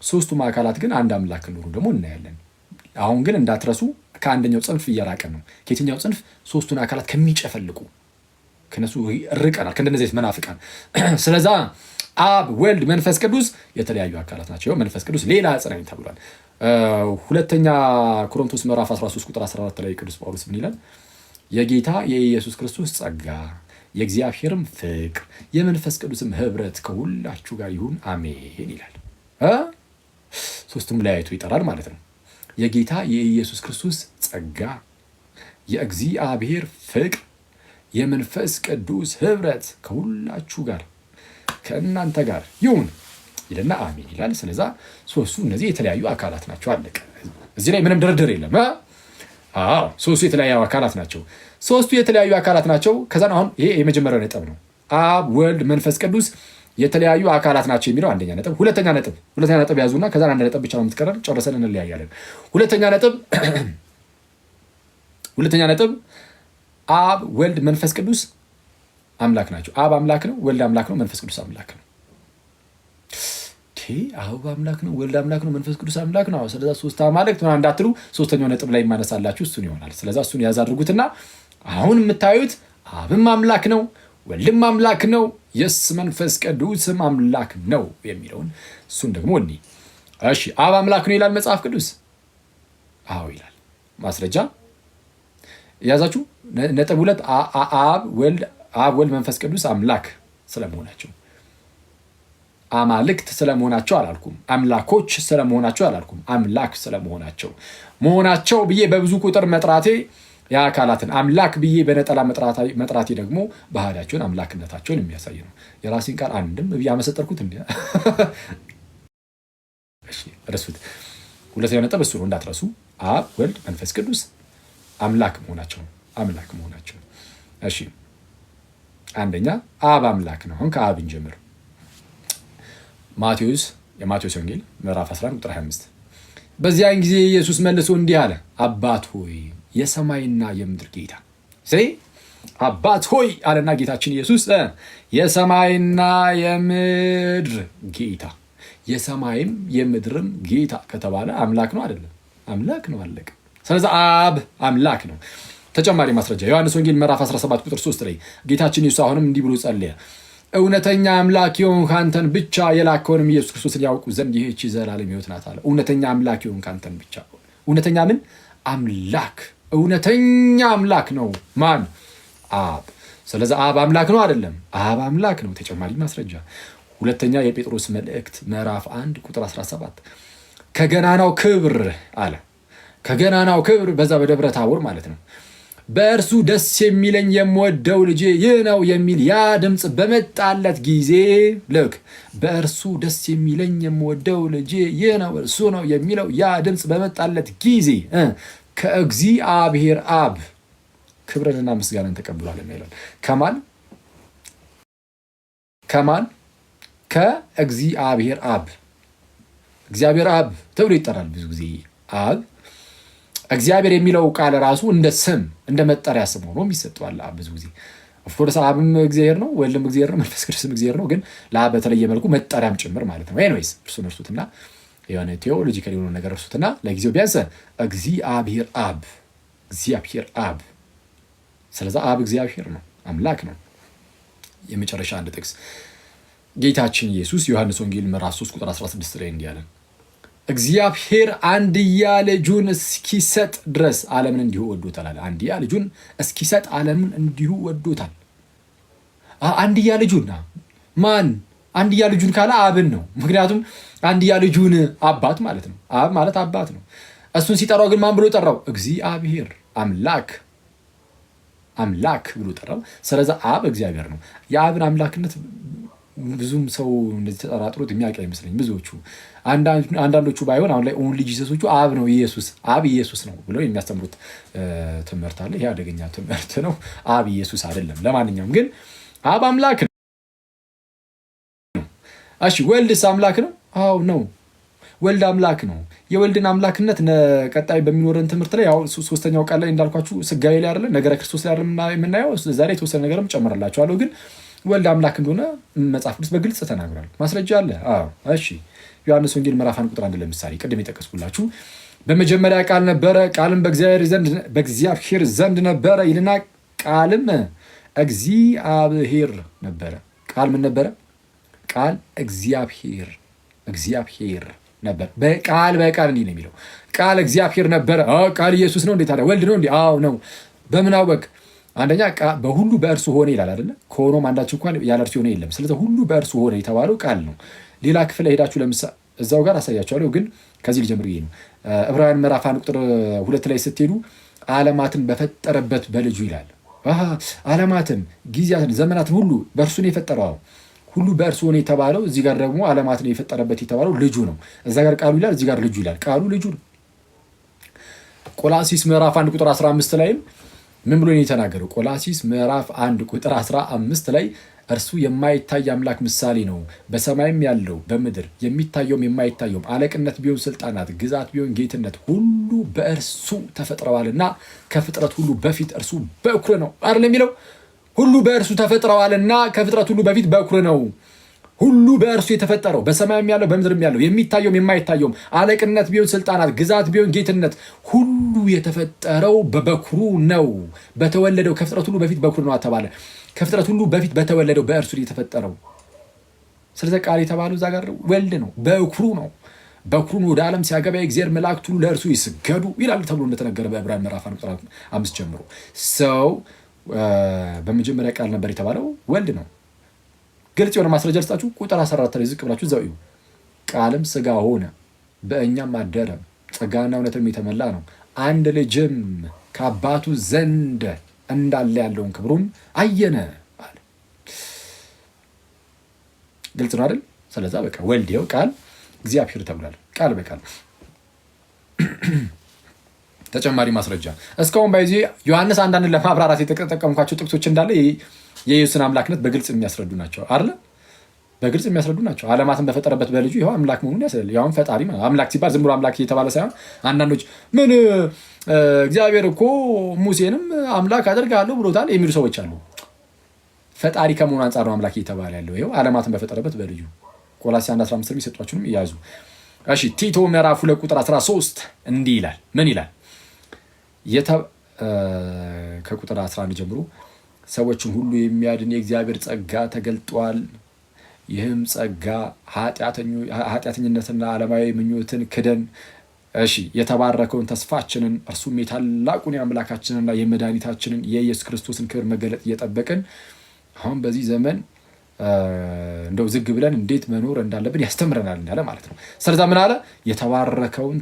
Speaker 1: ሶስቱም አካላት ግን አንድ አምላክ እንደሆኑ ደግሞ እናያለን። አሁን ግን እንዳትረሱ ከአንደኛው ጽንፍ እየራቀን ነው። ከየትኛው ጽንፍ? ሶስቱን አካላት ከሚጨፈልቁ ከነሱ ርቀናል፣ ከእንደነዚህ መናፍቃን። ስለዛ አብ ወልድ መንፈስ ቅዱስ የተለያዩ አካላት ናቸው። መንፈስ ቅዱስ ሌላ አጽናኝ ተብሏል። ሁለተኛ ቆሮንቶስ ምዕራፍ 13 ቁጥር 14 ላይ ቅዱስ ጳውሎስ ምን ይላል? የጌታ የኢየሱስ ክርስቶስ ጸጋ የእግዚአብሔርም ፍቅር የመንፈስ ቅዱስም ህብረት ከሁላችሁ ጋር ይሁን አሜን ይላል። ሶስቱም ለያይቶ ይጠራል ማለት ነው። የጌታ የኢየሱስ ክርስቶስ ጸጋ የእግዚአብሔር ፍቅር የመንፈስ ቅዱስ ህብረት ከሁላችሁ ጋር ከእናንተ ጋር ይሁን ይልና አሜን ይላል። ስለዛ ሶስቱ እነዚህ የተለያዩ አካላት ናቸው። አለቀ። እዚህ ላይ ምንም ድርድር የለም። ሶስቱ የተለያዩ አካላት ናቸው። ሶስቱ የተለያዩ አካላት ናቸው። ከዛን አሁን ይሄ የመጀመሪያው ነጥብ ነው። አብ ወልድ መንፈስ ቅዱስ የተለያዩ አካላት ናቸው የሚለው አንደኛ ነጥብ። ሁለተኛ ነጥብ ያዙና ከዛን አንድ ነጥብ ብቻ ነው የምትቀረን፣ ጨርሰን እንለያያለን። ሁለተኛ ነጥብ አብ ወልድ መንፈስ ቅዱስ አምላክ ናቸው። አብ አምላክ ነው፣ ወልድ አምላክ ነው፣ መንፈስ ቅዱስ አምላክ ነው። አብ አምላክ ነው፣ ወልድ አምላክ ነው፣ መንፈስ ቅዱስ አምላክ ነው። ስለዛ ሶስት አማልክት ምናምን እንዳትሉ፣ ሶስተኛው ነጥብ ላይ የማነሳላችሁ እሱን ይሆናል። ስለዛ እሱን ያዝ አድርጉትና አሁን የምታዩት አብም አምላክ ነው፣ ወልድም አምላክ ነው፣ የስ መንፈስ ቅዱስም አምላክ ነው የሚለውን እሱን ደግሞ እኔ እሺ አብ አምላክ ነው ይላል መጽሐፍ ቅዱስ? አዎ ይላል። ማስረጃ ያዛችሁ። ነጥብ 2 አብ ወልድ መንፈስ ቅዱስ አምላክ ስለመሆናቸው፣ አማልክት ስለመሆናቸው አላልኩም። አምላኮች ስለመሆናቸው አላልኩም። አምላክ ስለመሆናቸው ብዬ በብዙ ቁጥር መጥራቴ የአካላትን አምላክ ብዬ በነጠላ መጥራቴ ደግሞ ባህሪያቸውን አምላክነታቸውን የሚያሳይ ነው። የራሴን ቃል አንድም ብዬ አመሰጠርኩት እንዲ ረሱት። ሁለተኛው ነጥብ እሱ ነው፣ እንዳትረሱ። አብ ወልድ መንፈስ ቅዱስ አምላክ መሆናቸው። እሺ አንደኛ አብ አምላክ ነው። አሁን ከአብ እንጀምር። የማቴዎስ ወንጌል ምዕራፍ 11 ቁጥር 25 በዚያን ጊዜ ኢየሱስ መልሶ እንዲህ አለ፣ አባት ሆይ የሰማይና የምድር ጌታ። አባት ሆይ አለና ጌታችን ኢየሱስ የሰማይና የምድር ጌታ። የሰማይም የምድርም ጌታ ከተባለ አምላክ ነው አይደለም? አምላክ ነው፣ አለቀ። ስለዚህ አብ አምላክ ነው። ተጨማሪ ማስረጃ ዮሐንስ ወንጌል ምዕራፍ 17 ቁጥር 3 ላይ ጌታችን ኢየሱስ አሁንም እንዲህ ብሎ ጸለየ፣ እውነተኛ አምላክ የሆንክ አንተን ብቻ የላከውንም ኢየሱስ ክርስቶስን ያውቁ ዘንድ ይህች ዘላለም ሕይወት ናት አለ። እውነተኛ አምላክ የሆንክ አንተን ብቻ። እውነተኛ ምን አምላክ? እውነተኛ አምላክ ነው ማን? አብ። ስለዚህ አብ አምላክ ነው አይደለም? አብ አምላክ ነው። ተጨማሪ ማስረጃ ሁለተኛ የጴጥሮስ መልእክት ምዕራፍ 1 ቁጥር 17 ከገናናው ክብር አለ። ከገናናው ክብር በዛ በደብረ ታቦር ማለት ነው። በእርሱ ደስ የሚለኝ የምወደው ልጄ ይህ ነው የሚል ያ ድምፅ በመጣለት ጊዜ፣ ልክ በእርሱ ደስ የሚለኝ የምወደው ልጄ ይህ ነው እርሱ ነው የሚለው ያ ድምፅ በመጣለት ጊዜ ከእግዚአብሔር አብ ክብርንና ምስጋናን ተቀብሏል የሚለው ከማን? ከእግዚአብሔር አብ። እግዚአብሔር አብ ተብሎ ይጠራል ብዙ ጊዜ። አብ እግዚአብሔር የሚለው ቃል ራሱ እንደ ስም እንደ መጠሪያ ስም ሆኖ ይሰጠዋል። ብዙ ጊዜ ኦፍኮርስ አብም እግዚአብሔር ነው፣ ወልድም እግዚአብሔር ነው፣ መንፈስ ቅዱስም እግዚአብሔር ነው። ግን ለአብ በተለየ መልኩ መጠሪያም ጭምር ማለት ነው። ኤኒዌይስ እርሱን እርሱትና የሆነ ቴዎሎጂካል የሆነ ነገር እርሱትና ለጊዜው ቢያንስ እግዚአብሔር አብ። ስለዛ አብ እግዚአብሔር ነው፣ አምላክ ነው። የመጨረሻ አንድ ጥቅስ ጌታችን ኢየሱስ ዮሐንስ ወንጌል ምዕራፍ 3 ቁጥር 16 ላይ እንዲህ አለ፣ እግዚአብሔር አንድያ ልጁን እስኪሰጥ ድረስ ዓለምን እንዲሁ ወዶታል አለ። አንድያ ልጁን እስኪሰጥ ዓለምን እንዲሁ ወዶታል። አንድያ ልጁና ማን? አንድያ ልጁን ካለ አብን ነው። ምክንያቱም አንድያ ልጁን አባት ማለት ነው። አብ ማለት አባት ነው። እሱን ሲጠራው ግን ማን ብሎ ጠራው? እግዚአብሔር አምላክ ብሎ ጠራው። ስለዚህ አብ እግዚአብሔር ነው። የአብን አምላክነት ብዙም ሰው እንደዚህ ተጠራጥሮት የሚያውቅ አይመስለኝ። ብዙዎቹ አንዳንዶቹ ባይሆን አሁን ላይ ኦንሊ ጂሰሶቹ አብ ኢየሱስ ነው ብለው የሚያስተምሩት ትምህርት አለ። ይሄ አደገኛ ትምህርት ነው። አብ ኢየሱስ አይደለም። ለማንኛውም ግን አብ አምላክ ነው። እሺ ወልድስ አምላክ ነው? አዎ ነው። ወልድ አምላክ ነው። የወልድን አምላክነት ቀጣይ በሚኖረን ትምህርት ላይ ያው ሶስተኛው ቃል ላይ እንዳልኳችሁ ስጋዌ ላይ አይደለ ነገረ ክርስቶስ ላይ አይደለም የምናየው። ዛሬ የተወሰነ ነገርም ጨምርላችኋለሁ። ግን ወልድ አምላክ እንደሆነ መጽሐፍ ቅዱስ በግልጽ ተናግሯል። ማስረጃ አለ። እሺ ዮሐንስ ወንጌል ምዕራፍ 1 ቁጥር 1 ለምሳሌ ቅድም የጠቀስኩላችሁ በመጀመሪያ ቃል ነበረ፣ ቃልም በእግዚአብሔር ዘንድ ነበረ ይልና ቃልም እግዚአብሔር ነበረ። ቃል ምን ነበረ? ቃል እግዚአብሔር ነበር። በቃል እንዲህ ነው የሚለው ቃል እግዚአብሔር ነበረ። ቃል ኢየሱስ ነው እንዴ ታዲያ? ወልድ ነው እንዴ? አዎ ነው። በምን አወቅ? አንደኛ በሁሉ በእርሱ ሆነ ይላል አይደለ? ከሆኖም አንዳች እንኳን ያለ እርሱ ሆነ የለም። ስለዚህ ሁሉ በእርሱ ሆነ የተባለው ቃል ነው። ሌላ ክፍል ሄዳችሁ ለምሳሌ እዛው ጋር አሳያችኋለሁ፣ ግን ከዚህ ልጀምር ነው። ዕብራውያን ምዕራፍ 1 ቁጥር 2 ላይ ስትሄዱ ዓለማትን በፈጠረበት በልጁ ይላል። ዓለማትን፣ ጊዜያትን፣ ዘመናትን ሁሉ በእርሱ ነው የፈጠረው። ሁሉ በእርሱ ሆነ የተባለው እዚህ ጋር ደግሞ ዓለማትን የፈጠረበት የተባለው ልጁ ነው። እዛ ጋር ቃሉ ይላል፣ እዚህ ጋር ልጁ ይላል። ቃሉ ልጁ ነው። ቆላሲስ ምዕራፍ 1 ቁጥር 15 ላይም ምን ብሎ ነው የተናገረው? ቆላሲስ ምዕራፍ 1 ቁጥር 15 ላይ እርሱ የማይታይ አምላክ ምሳሌ ነው፣ በሰማይም ያለው በምድር የሚታየውም የማይታየውም አለቅነት ቢሆን ስልጣናት፣ ግዛት ቢሆን ጌትነት ሁሉ በእርሱ ተፈጥረዋልና ከፍጥረት ሁሉ በፊት እርሱ በኩር ነው አይደል የሚለው? ሁሉ በእርሱ ተፈጥረዋልና ከፍጥረት ሁሉ በፊት በኩር ነው። ሁሉ በእርሱ የተፈጠረው በሰማይም ያለው በምድርም ያለው የሚታየውም የማይታየውም አለቅነት ቢሆን ስልጣናት፣ ግዛት ቢሆን ጌትነት ሁሉ የተፈጠረው በበኩሩ ነው። በተወለደው ከፍጥረት ሁሉ በፊት በኩር ነው ተባለ። ከፍጥረት ሁሉ በፊት በተወለደው በእርሱ የተፈጠረው። ስለዚህ ቃል የተባለው እዛ ጋር ወልድ ነው፣ በኩሩ ነው። በኩሩን ወደ ዓለም ሲያገባ የእግዚአብሔር መላእክት ሁሉ ለእርሱ ይስገዱ ይላል ተብሎ እንደተነገረ በዕብራውያን ምዕራፍ 5 ጀምሮ ሰው በመጀመሪያ ቃል ነበር የተባለው ወልድ ነው። ግልጽ የሆነ ማስረጃ ልስጣችሁ። ቁጥር 14 ላይ ዝቅ ብላችሁ እዛው እዩ። ቃልም ስጋ ሆነ በእኛም አደረ፣ ጸጋና እውነትም የተመላ ነው። አንድ ልጅም ከአባቱ ዘንድ እንዳለ ያለውን ክብሩን አየነ አለ። ግልጽ ነው አይደል? ስለዛ በቃ ወልድ ይኸው ቃል እግዚአብሔር ተብሏል። ቃል በቃል ተጨማሪ ማስረጃ እስካሁን በዚህ ዮሐንስ አንዳንድ ለማብራራት የተጠቀምኳቸው ጥቅሶች እንዳለ የኢየሱስን አምላክነት በግልጽ የሚያስረዱ ናቸው አይደል? በግልጽ የሚያስረዱ ናቸው። ዓለማትን በፈጠረበት በልጁ ይኸው አምላክ መሆኑን ያስረዳል። ያውም ፈጣሪ ማለት አምላክ ሲባል ዝም ብሎ አምላክ እየተባለ ሳይሆን አንዳንዶች ምን እግዚአብሔር እኮ ሙሴንም አምላክ አደርጋለሁ ብሎታል የሚሉ ሰዎች አሉ። ፈጣሪ ከመሆኑ አንጻር ነው አምላክ እየተባለ ያለው። ይኸው ዓለማትን በፈጠረበት በልጁ ቆላስይስ 1:15 የሚሰጧችሁንም እያዙ። እሺ ቲቶ ምዕራፍ 2 ቁጥር 13 እንዲህ ይላል። ምን ይላል? ከቁጥር 11 ጀምሮ ሰዎችን ሁሉ የሚያድን የእግዚአብሔር ጸጋ ተገልጧል። ይህም ጸጋ ኃጢአተኝነትና ዓለማዊ ምኞትን ክደን የተባረከውን ተስፋችንን እርሱም የታላቁን የአምላካችንና የመድኃኒታችንን የኢየሱስ ክርስቶስን ክብር መገለጥ እየጠበቅን አሁን በዚህ ዘመን እንደው ዝግ ብለን እንዴት መኖር እንዳለብን ያስተምረናል እንዳለ ማለት ነው። ስለዛ ምን አለ? የተባረከውን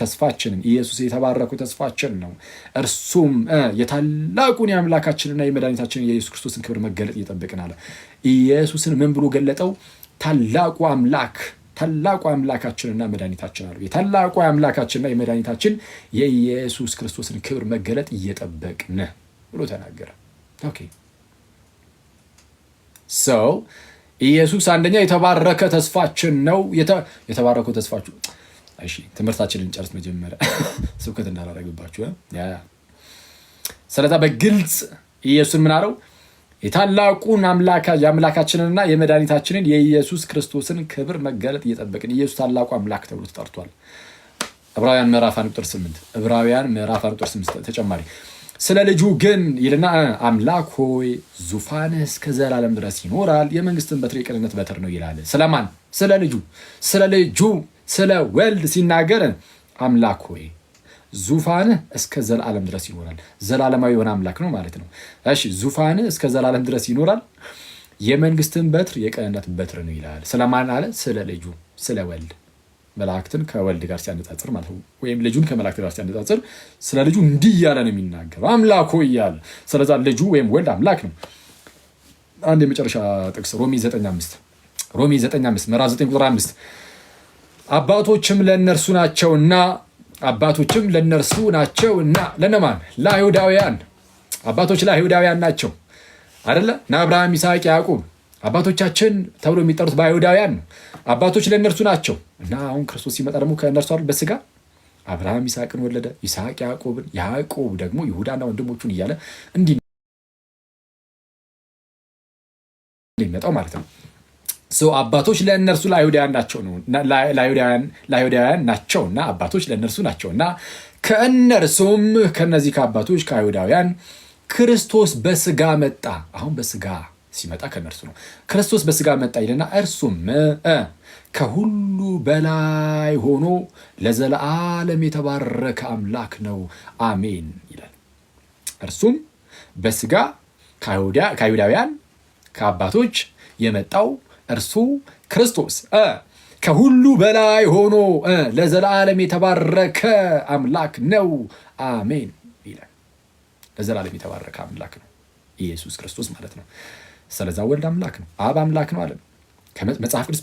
Speaker 1: ተስፋችንን ኢየሱስ የተባረከው ተስፋችን ነው። እርሱም የታላቁን የአምላካችንና የመድኃኒታችንን የኢየሱስ ክርስቶስን ክብር መገለጥ እየጠበቅን አለ። ኢየሱስን ምን ብሎ ገለጠው? ታላቁ አምላካችንና መድኃኒታችን አለ። የታላቁ አምላካችንና የመድኃኒታችን የኢየሱስ ክርስቶስን ክብር መገለጥ እየጠበቅን ብሎ ተናገረ። ኦኬ ሰው ኢየሱስ አንደኛ የተባረከ ተስፋችን ነው። የተባረከው ተስፋችሁ እሺ ትምህርታችንን ጨርስ መጀመሪያ ስብከት እንዳላረግባችሁ። ስለዛ በግልጽ ኢየሱስን ምን አለው? የታላቁን የአምላካችንንና የመድኃኒታችንን የኢየሱስ ክርስቶስን ክብር መገለጥ እየጠበቅን። ኢየሱስ ታላቁ አምላክ ተብሎ ተጠርቷል። ዕብራውያን ምዕራፍ 1:8 ተጨማሪ ስለ ልጁ ግን ይልና አምላክ ሆይ ዙፋንህ እስከ ዘላለም ድረስ ይኖራል፣ የመንግስትን በትር የቅንነት በትር ነው ይላል። ስለማን? ስለ ልጁ ስለ ወልድ ሲናገር አምላክ ሆይ ዙፋንህ እስከ ዘላለም ድረስ ይኖራል። ዘላለማዊ የሆነ አምላክ ነው ማለት ነው። እሺ ዙፋንህ እስከ ዘላለም ድረስ ይኖራል፣ የመንግስትን በትር የቅንነት በትር ነው ይላል። ስለማን አለ? ስለ ልጁ ስለ ወልድ። መላእክትን ከወልድ ጋር ሲያነጻጽር ማለት ነው፣ ወይም ልጁን ከመላእክት ጋር ሲያነጻጽር ስለ ልጁ እንዲህ እያለ ነው የሚናገረው፣ አምላክ ሆይ እያለ። ስለዛ ልጁ ወይም ወልድ አምላክ ነው። አንድ የመጨረሻ ጥቅስ ሮሜ 9:5 ምዕራፍ 9 ቁጥር 5 አባቶችም ለእነርሱ ናቸውና ለነማን? ለአይሁዳውያን። አባቶች ለአይሁዳውያን ናቸው አይደለ? አብርሃም፣ ይስሐቅ፣ ያዕቆብ አባቶቻችን ተብሎ የሚጠሩት በአይሁዳውያን ነው። አባቶች ለእነርሱ ናቸው እና አሁን ክርስቶስ ሲመጣ ደግሞ ከእነርሱ አይደል በስጋ አብርሃም ይስሐቅን ወለደ፣ ይስሐቅ ያዕቆብን፣ ያዕቆብ ደግሞ ይሁዳና ወንድሞቹን እያለ እንዲህ ይመጣው ማለት ነው። አባቶች ለእነርሱ ለአይሁዳውያን ናቸውና አባቶች ለእነርሱ ናቸውና ከእነርሱም ከነዚህ ከአባቶች ከአይሁዳውያን ክርስቶስ በስጋ መጣ። አሁን በስጋ ሲመጣ ከነርሱ ነው። ክርስቶስ በስጋ መጣ ይልና እርሱም ከሁሉ በላይ ሆኖ ለዘላለም የተባረከ አምላክ ነው፣ አሜን ይላል። እርሱም በስጋ ከአይሁዳውያን ከአባቶች የመጣው እርሱ ክርስቶስ ከሁሉ በላይ ሆኖ ለዘላለም የተባረከ አምላክ ነው፣ አሜን ይላል። ለዘላለም የተባረከ አምላክ ነው ኢየሱስ ክርስቶስ ማለት ነው። ስለዛ ወልድ አምላክ ነው፣ አብ አምላክ ነው አለ መጽሐፍ ቅዱስ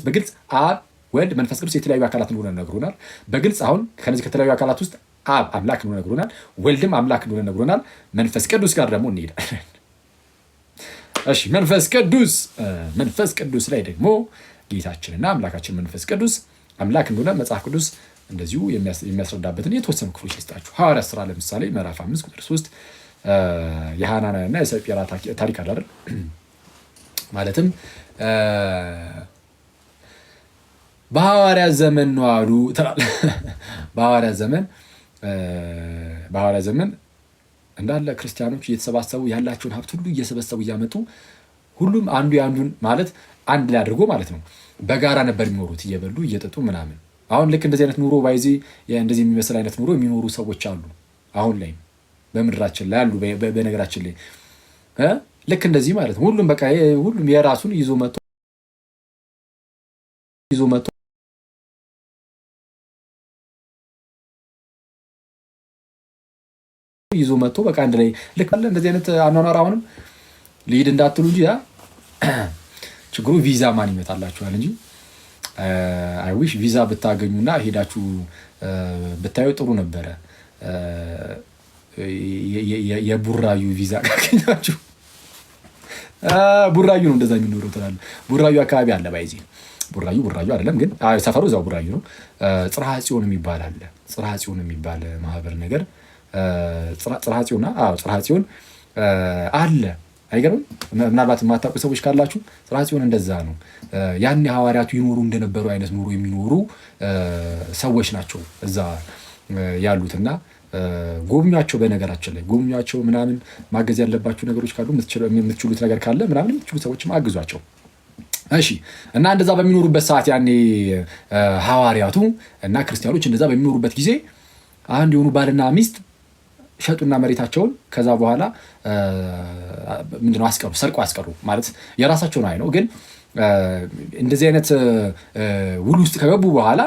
Speaker 1: በግልጽ አብ፣ ወልድ፣ መንፈስ ቅዱስ የተለያዩ አካላት እንደሆነ ነግሮናል። በግልጽ አሁን ከነዚህ ከተለያዩ አካላት ውስጥ አብ አምላክ እንደሆነ ነግሮናል። ወልድም አምላክ እንደሆነ ነግሮናል። መንፈስ ቅዱስ ጋር ደግሞ እንሄዳለን። እሺ መንፈስ ቅዱስ ላይ ደግሞ ጌታችንና አምላካችን መንፈስ ቅዱስ አምላክ እንደሆነ መጽሐፍ ቅዱስ እንደዚሁ የሚያስረዳበትን የተወሰኑ ክፍሎች ልስጣችሁ። ሐዋርያት ሥራ ለምሳሌ ምዕራፍ 5 ቁጥር 3 የሐናንያና የሰጲራ ታሪክ አለ አይደል? ማለትም በሐዋርያት ዘመን ነው አሉ ትላለህ። በሐዋርያት ዘመን እንዳለ ክርስቲያኖች እየተሰባሰቡ ያላቸውን ሀብት ሁሉ እየሰበሰቡ እያመጡ ሁሉም አንዱ የአንዱን ማለት አንድ ላይ አድርጎ ማለት ነው በጋራ ነበር የሚኖሩት እየበሉ እየጠጡ ምናምን። አሁን ልክ እንደዚህ አይነት ኑሮ ባይዚ እንደዚህ የሚመስል አይነት ኑሮ የሚኖሩ ሰዎች አሉ አሁን ላይ በምድራችን ላይ አሉ። በነገራችን ላይ ልክ እንደዚህ ማለት ነው። ሁሉም በቃ ሁሉም የራሱን ይዞ መጥቶ በቃ አንድ ላይ ልክ አለ። እንደዚህ አይነት አኗኗር አሁንም ልሂድ እንዳትሉ እንጂ ችግሩ ቪዛ ማን ይመጣላችኋል እንጂ አይዊሽ ቪዛ ብታገኙና ሄዳችሁ ብታዩ ጥሩ ነበረ። የቡራዩ ቪዛ ካገኛችሁ ቡራዩ ነው እንደዛ የሚኖረው ትላለህ። ቡራዩ አካባቢ አለ ባይዚ ቡራዩ አይደለም ግን ሰፈሩ እዛው ቡራዩ ነው። ጽርሐ ጽዮን የሚባል አለ። ጽርሐ ጽዮን የሚባል ማህበር ነገር ጽርሐ ጽዮን አለ። አይገርም? ምናልባት የማታውቁ ሰዎች ካላችሁ ጽርሐ ጽዮን እንደዛ ነው። ያን ሐዋርያቱ ይኖሩ እንደነበሩ አይነት ኑሮ የሚኖሩ ሰዎች ናቸው እዛ ያሉትና ጎብኟቸው። በነገራችን ላይ ጎብኟቸው ምናምን ማገዝ ያለባችሁ ነገሮች ካሉ የምትችሉት ነገር ካለ ምናምን የምትችሉ ሰዎችም አግዟቸው። እሺ እና እንደዛ በሚኖሩበት ሰዓት ያኔ ሐዋርያቱ እና ክርስቲያኖች እንደዛ በሚኖሩበት ጊዜ አንድ የሆኑ ባልና ሚስት ሸጡና መሬታቸውን ከዛ በኋላ ምንድነው ሰርቆ አስቀሩ። ማለት የራሳቸውን አይ ነው ግን እንደዚህ አይነት ውል ውስጥ ከገቡ በኋላ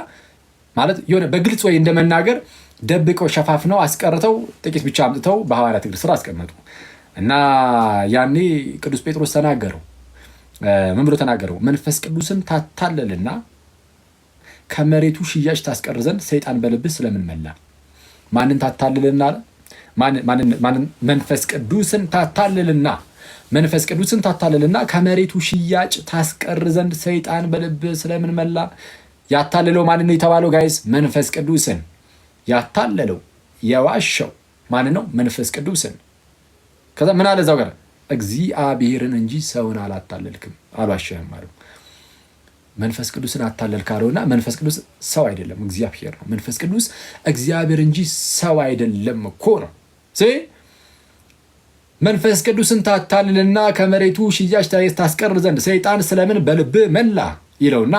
Speaker 1: ማለት የሆነ በግልጽ ወይ እንደመናገር ደብቀው ሸፋፍነው አስቀርተው ጥቂት ብቻ አምጥተው በሐዋርያት እግር ስር አስቀመጡ እና ያኔ ቅዱስ ጴጥሮስ ተናገረው። ምን ብሎ ተናገረው? መንፈስ ቅዱስን ታታለልና ከመሬቱ ሽያጭ ታስቀር ዘንድ ሰይጣን በልብህ ስለምን መላ? ማንን ታታልልና? መንፈስ ቅዱስን ታታልልና ከመሬቱ ሽያጭ ታስቀር ዘንድ ሰይጣን በልብህ ስለምን መላ? ያታለለው ማን ነው የተባለው ጋይስ? መንፈስ ቅዱስን። ያታለለው የዋሸው ማን ነው? መንፈስ ቅዱስን። ከዛ ምን አለ እዛው ጋር? እግዚአብሔርን እንጂ ሰውን አላታለልክም አልዋሸህም አለው። መንፈስ ቅዱስን አታለል ካለውና መንፈስ ቅዱስ ሰው አይደለም እግዚአብሔር ነው። መንፈስ ቅዱስ እግዚአብሔር እንጂ ሰው አይደለም እኮ ነው። መንፈስ ቅዱስን ታታልልና ከመሬቱ ሽያጭ ታስቀር ዘንድ ሰይጣን ስለምን በልብህ መላ ይለውና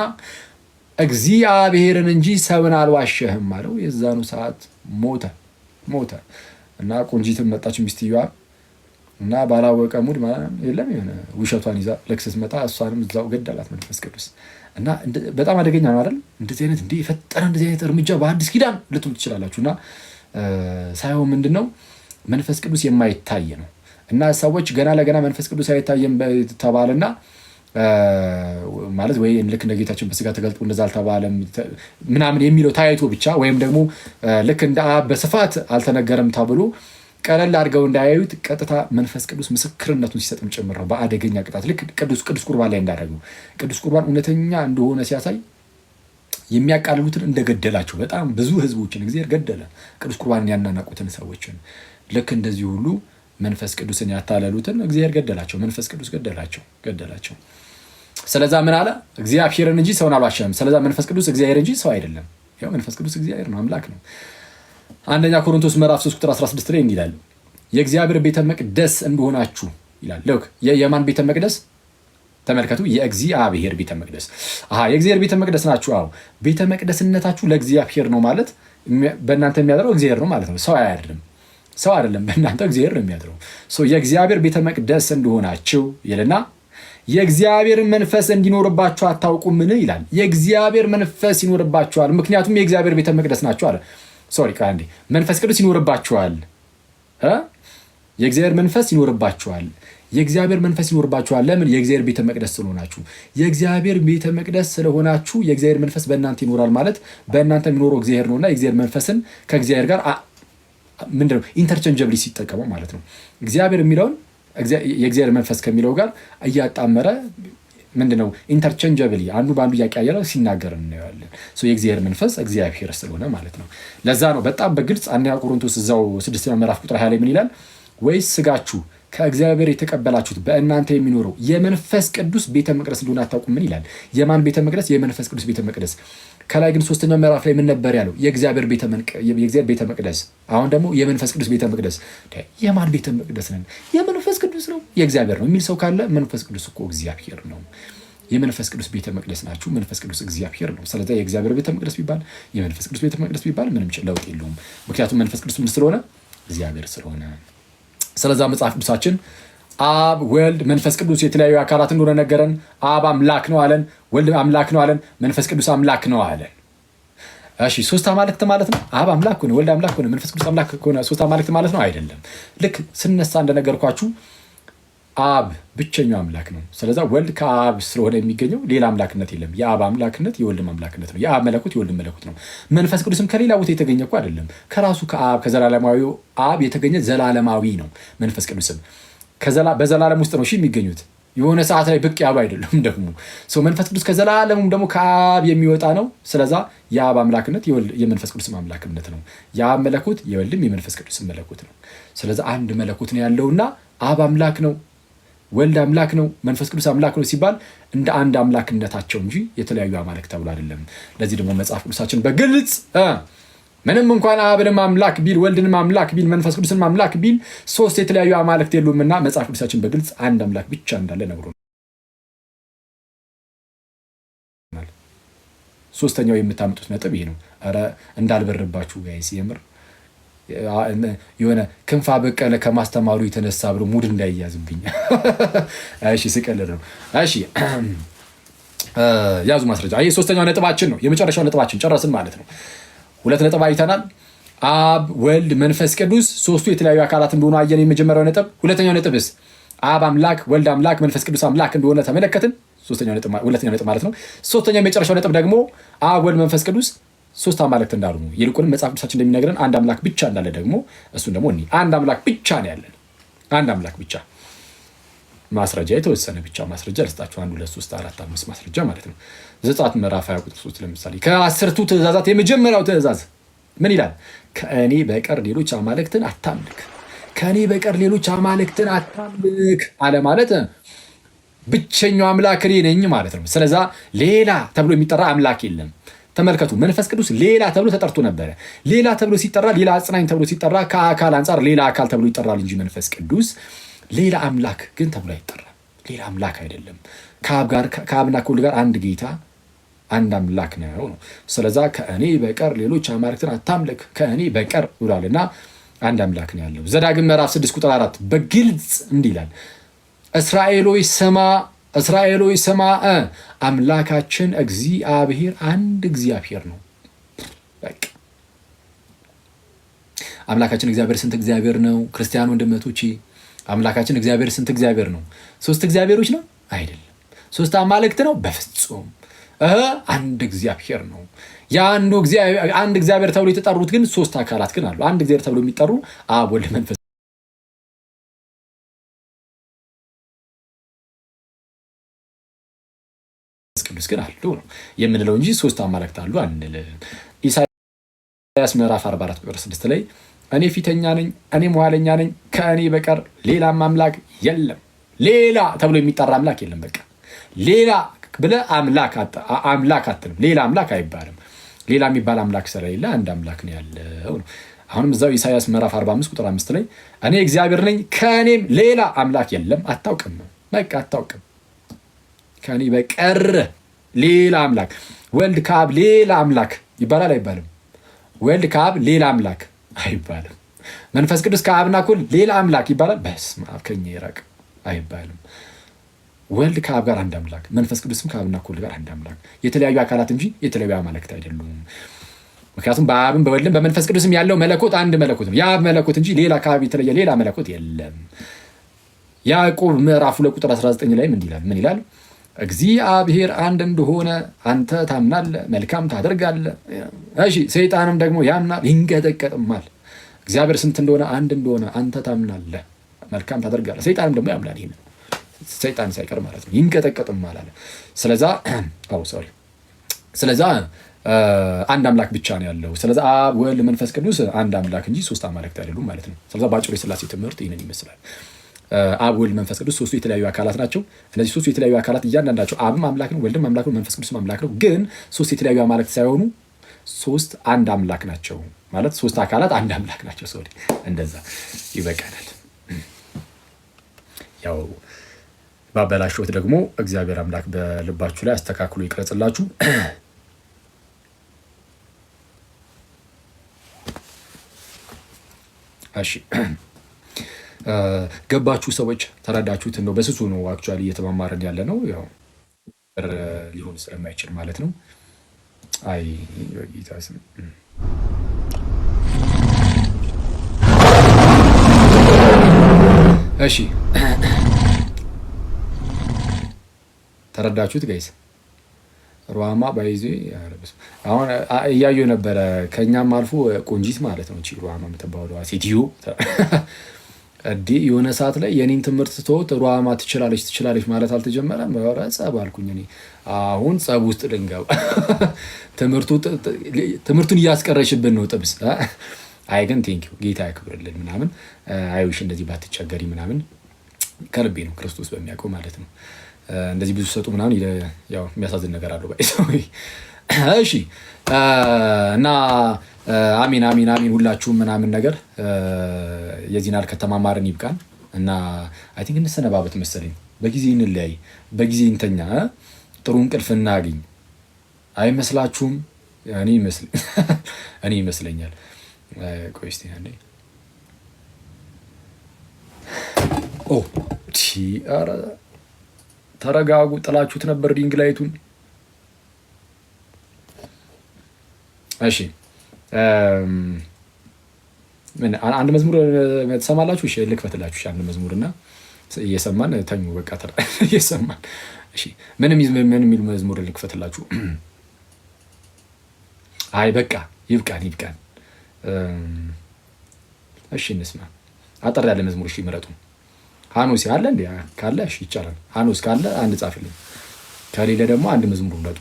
Speaker 1: እግዚአብሔርን እንጂ ሰውን አልዋሸህም አለው። የዛኑ ሰዓት ሞተ እና ቆንጂትም መጣች ሚስትየዋ እና ባላወቀ ሙድ የለም የሆነ ውሸቷን ይዛ ለክሰስ መጣ። እሷንም እዛው ገደላት መንፈስ ቅዱስ። እና በጣም አደገኛ ነው አይደል? እንደዚህ አይነት የፈጠረ እንደዚህ አይነት እርምጃ በአዲስ ኪዳን ልትሉ ትችላላችሁ። እና ሳይሆን ምንድነው መንፈስ ቅዱስ የማይታይ ነው። እና ሰዎች ገና ለገና መንፈስ ቅዱስ አይታየም ተባለና ማለት ወይ ልክ እንደ ጌታችን በስጋ ተገልጦ እንደዛ አልተባለም ምናምን የሚለው ታይቶ ብቻ ወይም ደግሞ ልክ እንደ አብ በስፋት አልተነገረም ተብሎ ቀለል አድርገው እንዳያዩት ቀጥታ መንፈስ ቅዱስ ምስክርነቱን ሲሰጥም ጭምር ነው በአደገኛ ቅጣት። ልክ ቅዱስ ቁርባን ላይ እንዳደረገው ቅዱስ ቁርባን እውነተኛ እንደሆነ ሲያሳይ የሚያቃልሉትን እንደገደላቸው በጣም ብዙ ህዝቦችን እግዚአብሔር ገደለ፣ ቅዱስ ቁርባንን ያናናቁትን ሰዎችን። ልክ እንደዚህ ሁሉ መንፈስ ቅዱስን ያታለሉትን እግዚአብሔር ገደላቸው፣ መንፈስ ቅዱስ ገደላቸው። ስለዛ ምን አለ? እግዚአብሔርን እንጂ ሰውን አልዋሸህም። ስለዛ መንፈስ ቅዱስ እግዚአብሔር እንጂ ሰው አይደለም። ያው መንፈስ ቅዱስ እግዚአብሔር ነው፣ አምላክ ነው። አንደኛ ቆሮንቶስ ምዕራፍ 3 ቁጥር 16 ላይ እንዲህ ይላል፣ የእግዚአብሔር ቤተ መቅደስ እንደሆናችሁ ይላል። ልክ የማን ቤተ መቅደስ? ተመልከቱ፣ የእግዚአብሔር ቤተ መቅደስ። የእግዚአብሔር ቤተ መቅደስ ናችሁ። ቤተ መቅደስነታችሁ ለእግዚአብሔር ነው ማለት በእናንተ የሚያድረው እግዚአብሔር ነው ማለት ነው። ሰው አያድርም፣ ሰው አይደለም፣ በእናንተ እግዚአብሔር ነው የሚያድረው። የእግዚአብሔር ቤተ መቅደስ እንደሆናችሁ ይልና የእግዚአብሔርን መንፈስ እንዲኖርባችሁ አታውቁምን ይላል። የእግዚአብሔር መንፈስ ይኖርባችኋል፣ ምክንያቱም የእግዚአብሔር ቤተ መቅደስ ናችሁ አለ። መንፈስ ቅዱስ ይኖርባችኋል፣ የእግዚአብሔር መንፈስ ይኖርባችኋል። የእግዚአብሔር መንፈስ ይኖርባችኋል። ለምን? የእግዚአብሔር ቤተ መቅደስ ስለሆናችሁ። የእግዚአብሔር ቤተ መቅደስ ስለሆናችሁ የእግዚአብሔር መንፈስ በእናንተ ይኖራል ማለት በእናንተ የሚኖረው እግዚአብሔር ነውና የእግዚአብሔር መንፈስን ከእግዚአብሔር ጋር ምንድነው ኢንተርቼንጀብሊ ሲጠቀመው ማለት ነው። እግዚአብሔር የሚለውን የእግዚአብሔር መንፈስ ከሚለው ጋር እያጣመረ ምንድነው ኢንተርቼንጀብሊ አንዱ በአንዱ እያቀያየረ ሲናገር እናየዋለን። የእግዚአብሔር መንፈስ እግዚአብሔር ስለሆነ ማለት ነው። ለዛ ነው በጣም በግልጽ አንደኛ ቆሮንቶስ እዛው 6 ምዕራፍ ቁጥር 20 ላይ ምን ይላል? ወይስ ስጋችሁ ከእግዚአብሔር የተቀበላችሁት በእናንተ የሚኖረው የመንፈስ ቅዱስ ቤተ መቅደስ እንደሆነ አታውቁም? ምን ይላል? የማን ቤተ መቅደስ? የመንፈስ ቅዱስ ቤተ መቅደስ። ከላይ ግን 3ኛው ምዕራፍ ላይ ምን ነበር ያለው? የእግዚአብሔር ቤተ መቅደስ። አሁን ደግሞ የመንፈስ ቅዱስ ቤተ መቅደስ። የማን ቤተ መቅደስ ነን? የመንፈስ ቅዱስ ነው፣ የእግዚአብሔር ነው የሚል ሰው ካለ መንፈስ ቅዱስ እኮ እግዚአብሔር ነው። የመንፈስ ቅዱስ ቤተ መቅደስ ናችሁ። መንፈስ ቅዱስ እግዚአብሔር ነው። ስለዚህ የእግዚአብሔር ቤተ መቅደስ ቢባል የመንፈስ ቅዱስ ቤተ መቅደስ ቢባል ምንም ለውጥ የለውም። ምክንያቱም መንፈስ ቅዱስ ምን ስለሆነ? እግዚአብሔር ስለሆነ። ስለዛ መጽሐፍ ቅዱሳችን አብ፣ ወልድ፣ መንፈስ ቅዱስ የተለያዩ አካላት እንደሆነ ነገረን። አብ አምላክ ነው አለን፣ ወልድ አምላክ ነው አለን፣ መንፈስ ቅዱስ አምላክ ነው አለን። እሺ 3 አማልክት ማለት ነው? አብ አምላክ ሆነ፣ ወልድ አምላክ ሆነ፣ መንፈስ ቅዱስ አምላክ ሆነ፣ 3 አማልክት ማለት ነው? አይደለም። ልክ ስነሳ እንደነገርኳችሁ አብ ብቸኛው አምላክ ነው። ስለዛ ወልድ ከአብ ስለሆነ የሚገኘው ሌላ አምላክነት የለም። የአብ አምላክነት የወልድም አምላክነት ነው። የአብ መለኮት የወልድ መለኮት ነው። መንፈስ ቅዱስም ከሌላ ቦታ የተገኘ እኮ አይደለም። ከራሱ ከአብ ከዘላለማዊው አብ የተገኘ ዘላለማዊ ነው። መንፈስ ቅዱስም በዘላለም ውስጥ ነው የሚገኙት። የሆነ ሰዓት ላይ ብቅ ያሉ አይደለም። ደግሞ መንፈስ ቅዱስ ከዘላለሙም ደግሞ ከአብ የሚወጣ ነው። ስለዛ የአብ አምላክነት የመንፈስ ቅዱስም አምላክነት ነው። የአብ መለኮት የወልድም የመንፈስ ቅዱስም መለኮት ነው። ስለዛ አንድ መለኮት ነው ያለውና አብ አምላክ ነው፣ ወልድ አምላክ ነው፣ መንፈስ ቅዱስ አምላክ ነው ሲባል እንደ አንድ አምላክነታቸው እንጂ የተለያዩ አማልክት ተብሎ አይደለም። ለዚህ ደግሞ መጽሐፍ ቅዱሳችን በግልጽ ምንም እንኳን አብንም አምላክ ቢል ወልድንም አምላክ ቢል መንፈስ ቅዱስንም አምላክ ቢል 3 የተለያዩ አማልክት የሉምና መጽሐፍ ቅዱሳችን በግልጽ አንድ አምላክ ብቻ እንዳለ ነግሮናል። 3ኛው የምታመጡት ነጥብ ይሄ ነው። ኧረ እንዳልበርባችሁ ጋይስ፣ የምር የሆነ ክንፋ በቀለ ከማስተማሩ የተነሳ ብሎ ሙድ እንዳይያዝብኝ። እሺ ስቀልድ ነው። እሺ ያዙ ማስረጃ። ይሄ 3ኛው ነጥባችን ነው። የመጨረሻው ነጥባችን ጨረስን ማለት ነው። 2 ነጥብ አይተናል። አብ፣ ወልድ፣ መንፈስ ቅዱስ 3ቱ የተለያዩ አካላት እንደሆኑ አየን። የመጀመሪያው ነጥብ። 2ኛው ነጥብስ አብ አምላክ፣ ወልድ አምላክ፣ መንፈስ ቅዱስ አምላክ እንደሆነ ተመለከትን። 2ኛው ነጥብ ማለት ነው። 3ኛው የመጨረሻው ነጥብ ደግሞ አብ፣ ወልድ፣ መንፈስ ቅዱስ 3 አማልክት እንዳሉ ነው። ይልቁንም መጽሐፍ ቅዱሳችን እንደሚነግረን አንድ አምላክ ብቻ እንዳለ ደግሞ እሱን ደግሞ አንድ አምላክ ብቻ ነው ያለን። አንድ አምላክ ብቻ ማስረጃ የተወሰነ ብቻ ማስረጃ ልስጣችሁ። 1 2 3 4 5 ማስረጃ ማለት ነው። ዘጸአት ምዕራፍ 20 ቁጥር 3 ለምሳሌ ከ10ቱ ትእዛዛት የመጀመሪያው ትእዛዝ ምን ይላል? ከእኔ በቀር ሌሎች አማልክትን አታምልክ። ከእኔ በቀር ሌሎች አማልክትን አታምልክ አለ ማለት ብቸኛው አምላክ እኔ ነኝ ማለት ነው። ስለዛ ሌላ ተብሎ የሚጠራ አምላክ የለም። ተመልከቱ፣ መንፈስ ቅዱስ ሌላ ተብሎ ተጠርቶ ነበረ። ሌላ ተብሎ ሲጠራ፣ ሌላ አጽናኝ ተብሎ ሲጠራ ከአካል አንጻር ሌላ አካል ተብሎ ይጠራል እንጂ መንፈስ ቅዱስ ሌላ አምላክ ግን ተብሎ አይጠራም። ሌላ አምላክ አይደለም። ከአብና ከወልድ ጋር አንድ ጌታ አንድ አምላክ ነው። ስለዛ ከእኔ በቀር ሌሎች አማልክትን አታምልክ ከእኔ በቀር ብሏልና አንድ አምላክ ነው ያለው። ዘዳግም ምዕራፍ 6 ቁጥር 4 በግልጽ እንዲህ ይላል፣ እስራኤሎች ስማ አምላካችን እግዚአብሔር አንድ እግዚአብሔር ነው። በቃ አምላካችን እግዚአብሔር ስንት እግዚአብሔር ነው? ክርስቲያን ወንድመቶቼ አምላካችን እግዚአብሔር ስንት እግዚአብሔር ነው? 3 እግዚአብሔሮች ነው? አይደለም። 3 አማልክት ነው? በፍጹም አንድ እግዚአብሔር ነው። አንድ እግዚአብሔር ተብሎ የተጠሩት ግን 3 አካላት ግን አሉ። አንድ እግዚአብሔር ተብሎ የሚጠሩ አብ፣ ወልድ፣ መንፈስ ቅዱስ ግን አሉ ነው የምንለው እንጂ 3 አማልክት አሉ አንልም። ኢሳይያስ ምዕራፍ 44 ቁጥር 6 ላይ እኔ ፊተኛ ነኝ፣ እኔም ኋለኛ ነኝ፣ ከእኔ በቀር ሌላም አምላክ የለም። ሌላ ተብሎ የሚጠራ አምላክ የለም። በቃ ሌላ ብለህ አምላክ አትልም። ሌላ አምላክ አይባልም። ሌላ የሚባል አምላክ ስለሌለ አንድ አምላክ ነው ያለው ነው። አሁንም እዛው ኢሳይያስ ምዕራፍ 45 ቁጥር 5 ላይ እኔ እግዚአብሔር ነኝ፣ ከእኔም ሌላ አምላክ የለም። አታውቅም፣ በቃ አታውቅም። ከእኔ በቀር ሌላ አምላክ። ወልድ ከአብ ሌላ አምላክ ይባላል አይባልም? ወልድ ከአብ ሌላ አምላክ አይባልም። መንፈስ ቅዱስ ከአብና ከወልድ ሌላ አምላክ ይባላል? በስመ አብ ከእኛ ይራቅ አይባልም። ወልድ ከአብ ጋር አንድ አምላክ፣ መንፈስ ቅዱስም ከአብና ከወልድ ጋር አንድ አምላክ፣ የተለያዩ አካላት እንጂ የተለያዩ አማልክት አይደሉም። ምክንያቱም በአብም በወልድም በመንፈስ ቅዱስም ያለው መለኮት አንድ መለኮት ነው። የአብ መለኮት እንጂ ሌላ ከአብ የተለየ ሌላ መለኮት የለም። ያዕቆብ ምዕራፍ 2 ቁጥር 19 ላይ ምን ይላል? እግዚአብሔር አንድ እንደሆነ አንተ ታምናለህ፣ መልካም ታደርጋለህ። እሺ፣ ሰይጣንም ደግሞ ያምናል ይንቀጠቀጥማል። እግዚአብሔር ስንት እንደሆነ አንድ እንደሆነ አንተ ታምናለህ፣ መልካም ታደርጋለህ። ሰይጣንም ደግሞ ያምናል። ይሄን ሰይጣን ሳይቀር ማለት ነው። ይንቀጠቀጥማል አለ። ስለዛ አንድ አምላክ ብቻ ነው ያለው። ስለዛ አብ፣ ወልድ፣ መንፈስ ቅዱስ አንድ አምላክ እንጂ 3 አማልክት አይደሉም ማለት ነው። ስለዛ በአጭሩ የሥላሴ ትምህርት ይህንን ይመስላል። አብ፣ ወልድ፣ መንፈስ ቅዱስ 3 የተለያዩ አካላት ናቸው። እነዚህ 3 የተለያዩ አካላት እያንዳንዳቸው አብም አምላክ ነው፣ ወልድም አምላክ ነው፣ መንፈስ ቅዱስም አምላክ ነው። ግን 3 የተለያዩ አማልክት ሳይሆኑ 3 አንድ አምላክ ናቸው ማለት 3 አካላት አንድ አምላክ ናቸው። እንደዛ ይበቃናል። ያው ባበላሽዎት ደግሞ እግዚአብሔር አምላክ በልባችሁ ላይ አስተካክሎ ይቅረጽላችሁ። እሺ ገባችሁ ሰዎች? ተረዳችሁት? ነው በስሱ ነው አክቹዋሊ እየተማማረን ያለ ነው። ያው ሊሆን ስለማይችል ማለት ነው። አይ ጌታ ስም እሺ ተረዳችሁት ጋይስ? ሩሃማ ባይዜ አሁን እያየሁ ነበረ። ከኛም አልፎ ቆንጂት ማለት ነው ሩሃማ የምትባለው ሴትዮ የሆነ ሰዓት ላይ የኔን ትምህርት ስትወት ሩሃማ ትችላለች ማለት አልተጀመረም። ኧረ ጸብ አልኩኝ እኔ። አሁን ጸብ ውስጥ ልንገባ። ትምህርቱን እያስቀረሽብን ነው ጥብስ። አይ ግን ቴንኪው ጌታ ያክብርልን ምናምን። አይውሽ እንደዚህ ባትቸገሪ ምናምን ከልቤ ነው ክርስቶስ በሚያውቀው ማለት ነው። እንደዚህ ብዙ ሰጡ ምናምን ያው የሚያሳዝን ነገር አለው ባይ ሰው። እሺ እና አሚን አሚን አሚን ሁላችሁም ምናምን ነገር የዚህን ያህል ከተማማርን ይብቃን እና አይ ቲንክ እንሰነባበት መሰለኝ። በጊዜ እንለያይ፣ በጊዜ እንተኛ፣ ጥሩ እንቅልፍ እናገኝ። አይመስላችሁም? እኔ ይመስለኛል። ቆይ እስቲ አንዴ ኧረ ተረጋጉ። ጥላችሁት ነበር ሪንግ ላይቱን። እሺ አንድ መዝሙር ትሰማላችሁ? እሺ ልክፈትላችሁ አንድ መዝሙርና እየሰማን ተኙ። በቃ እየሰማን እሺ። ምን የሚል መዝሙር ልክፈትላችሁ? አይ በቃ ይብቃን። እሺ እንስማ። አጠር ያለ መዝሙር እሺ ምረጡ። ሀኖስ ያለ እንዲ ካለ ይቻላል። ሀኖስ ካለ አንድ ጻፍልኝ፣ ከሌለ ደግሞ አንድ መዝሙር ምረጡ።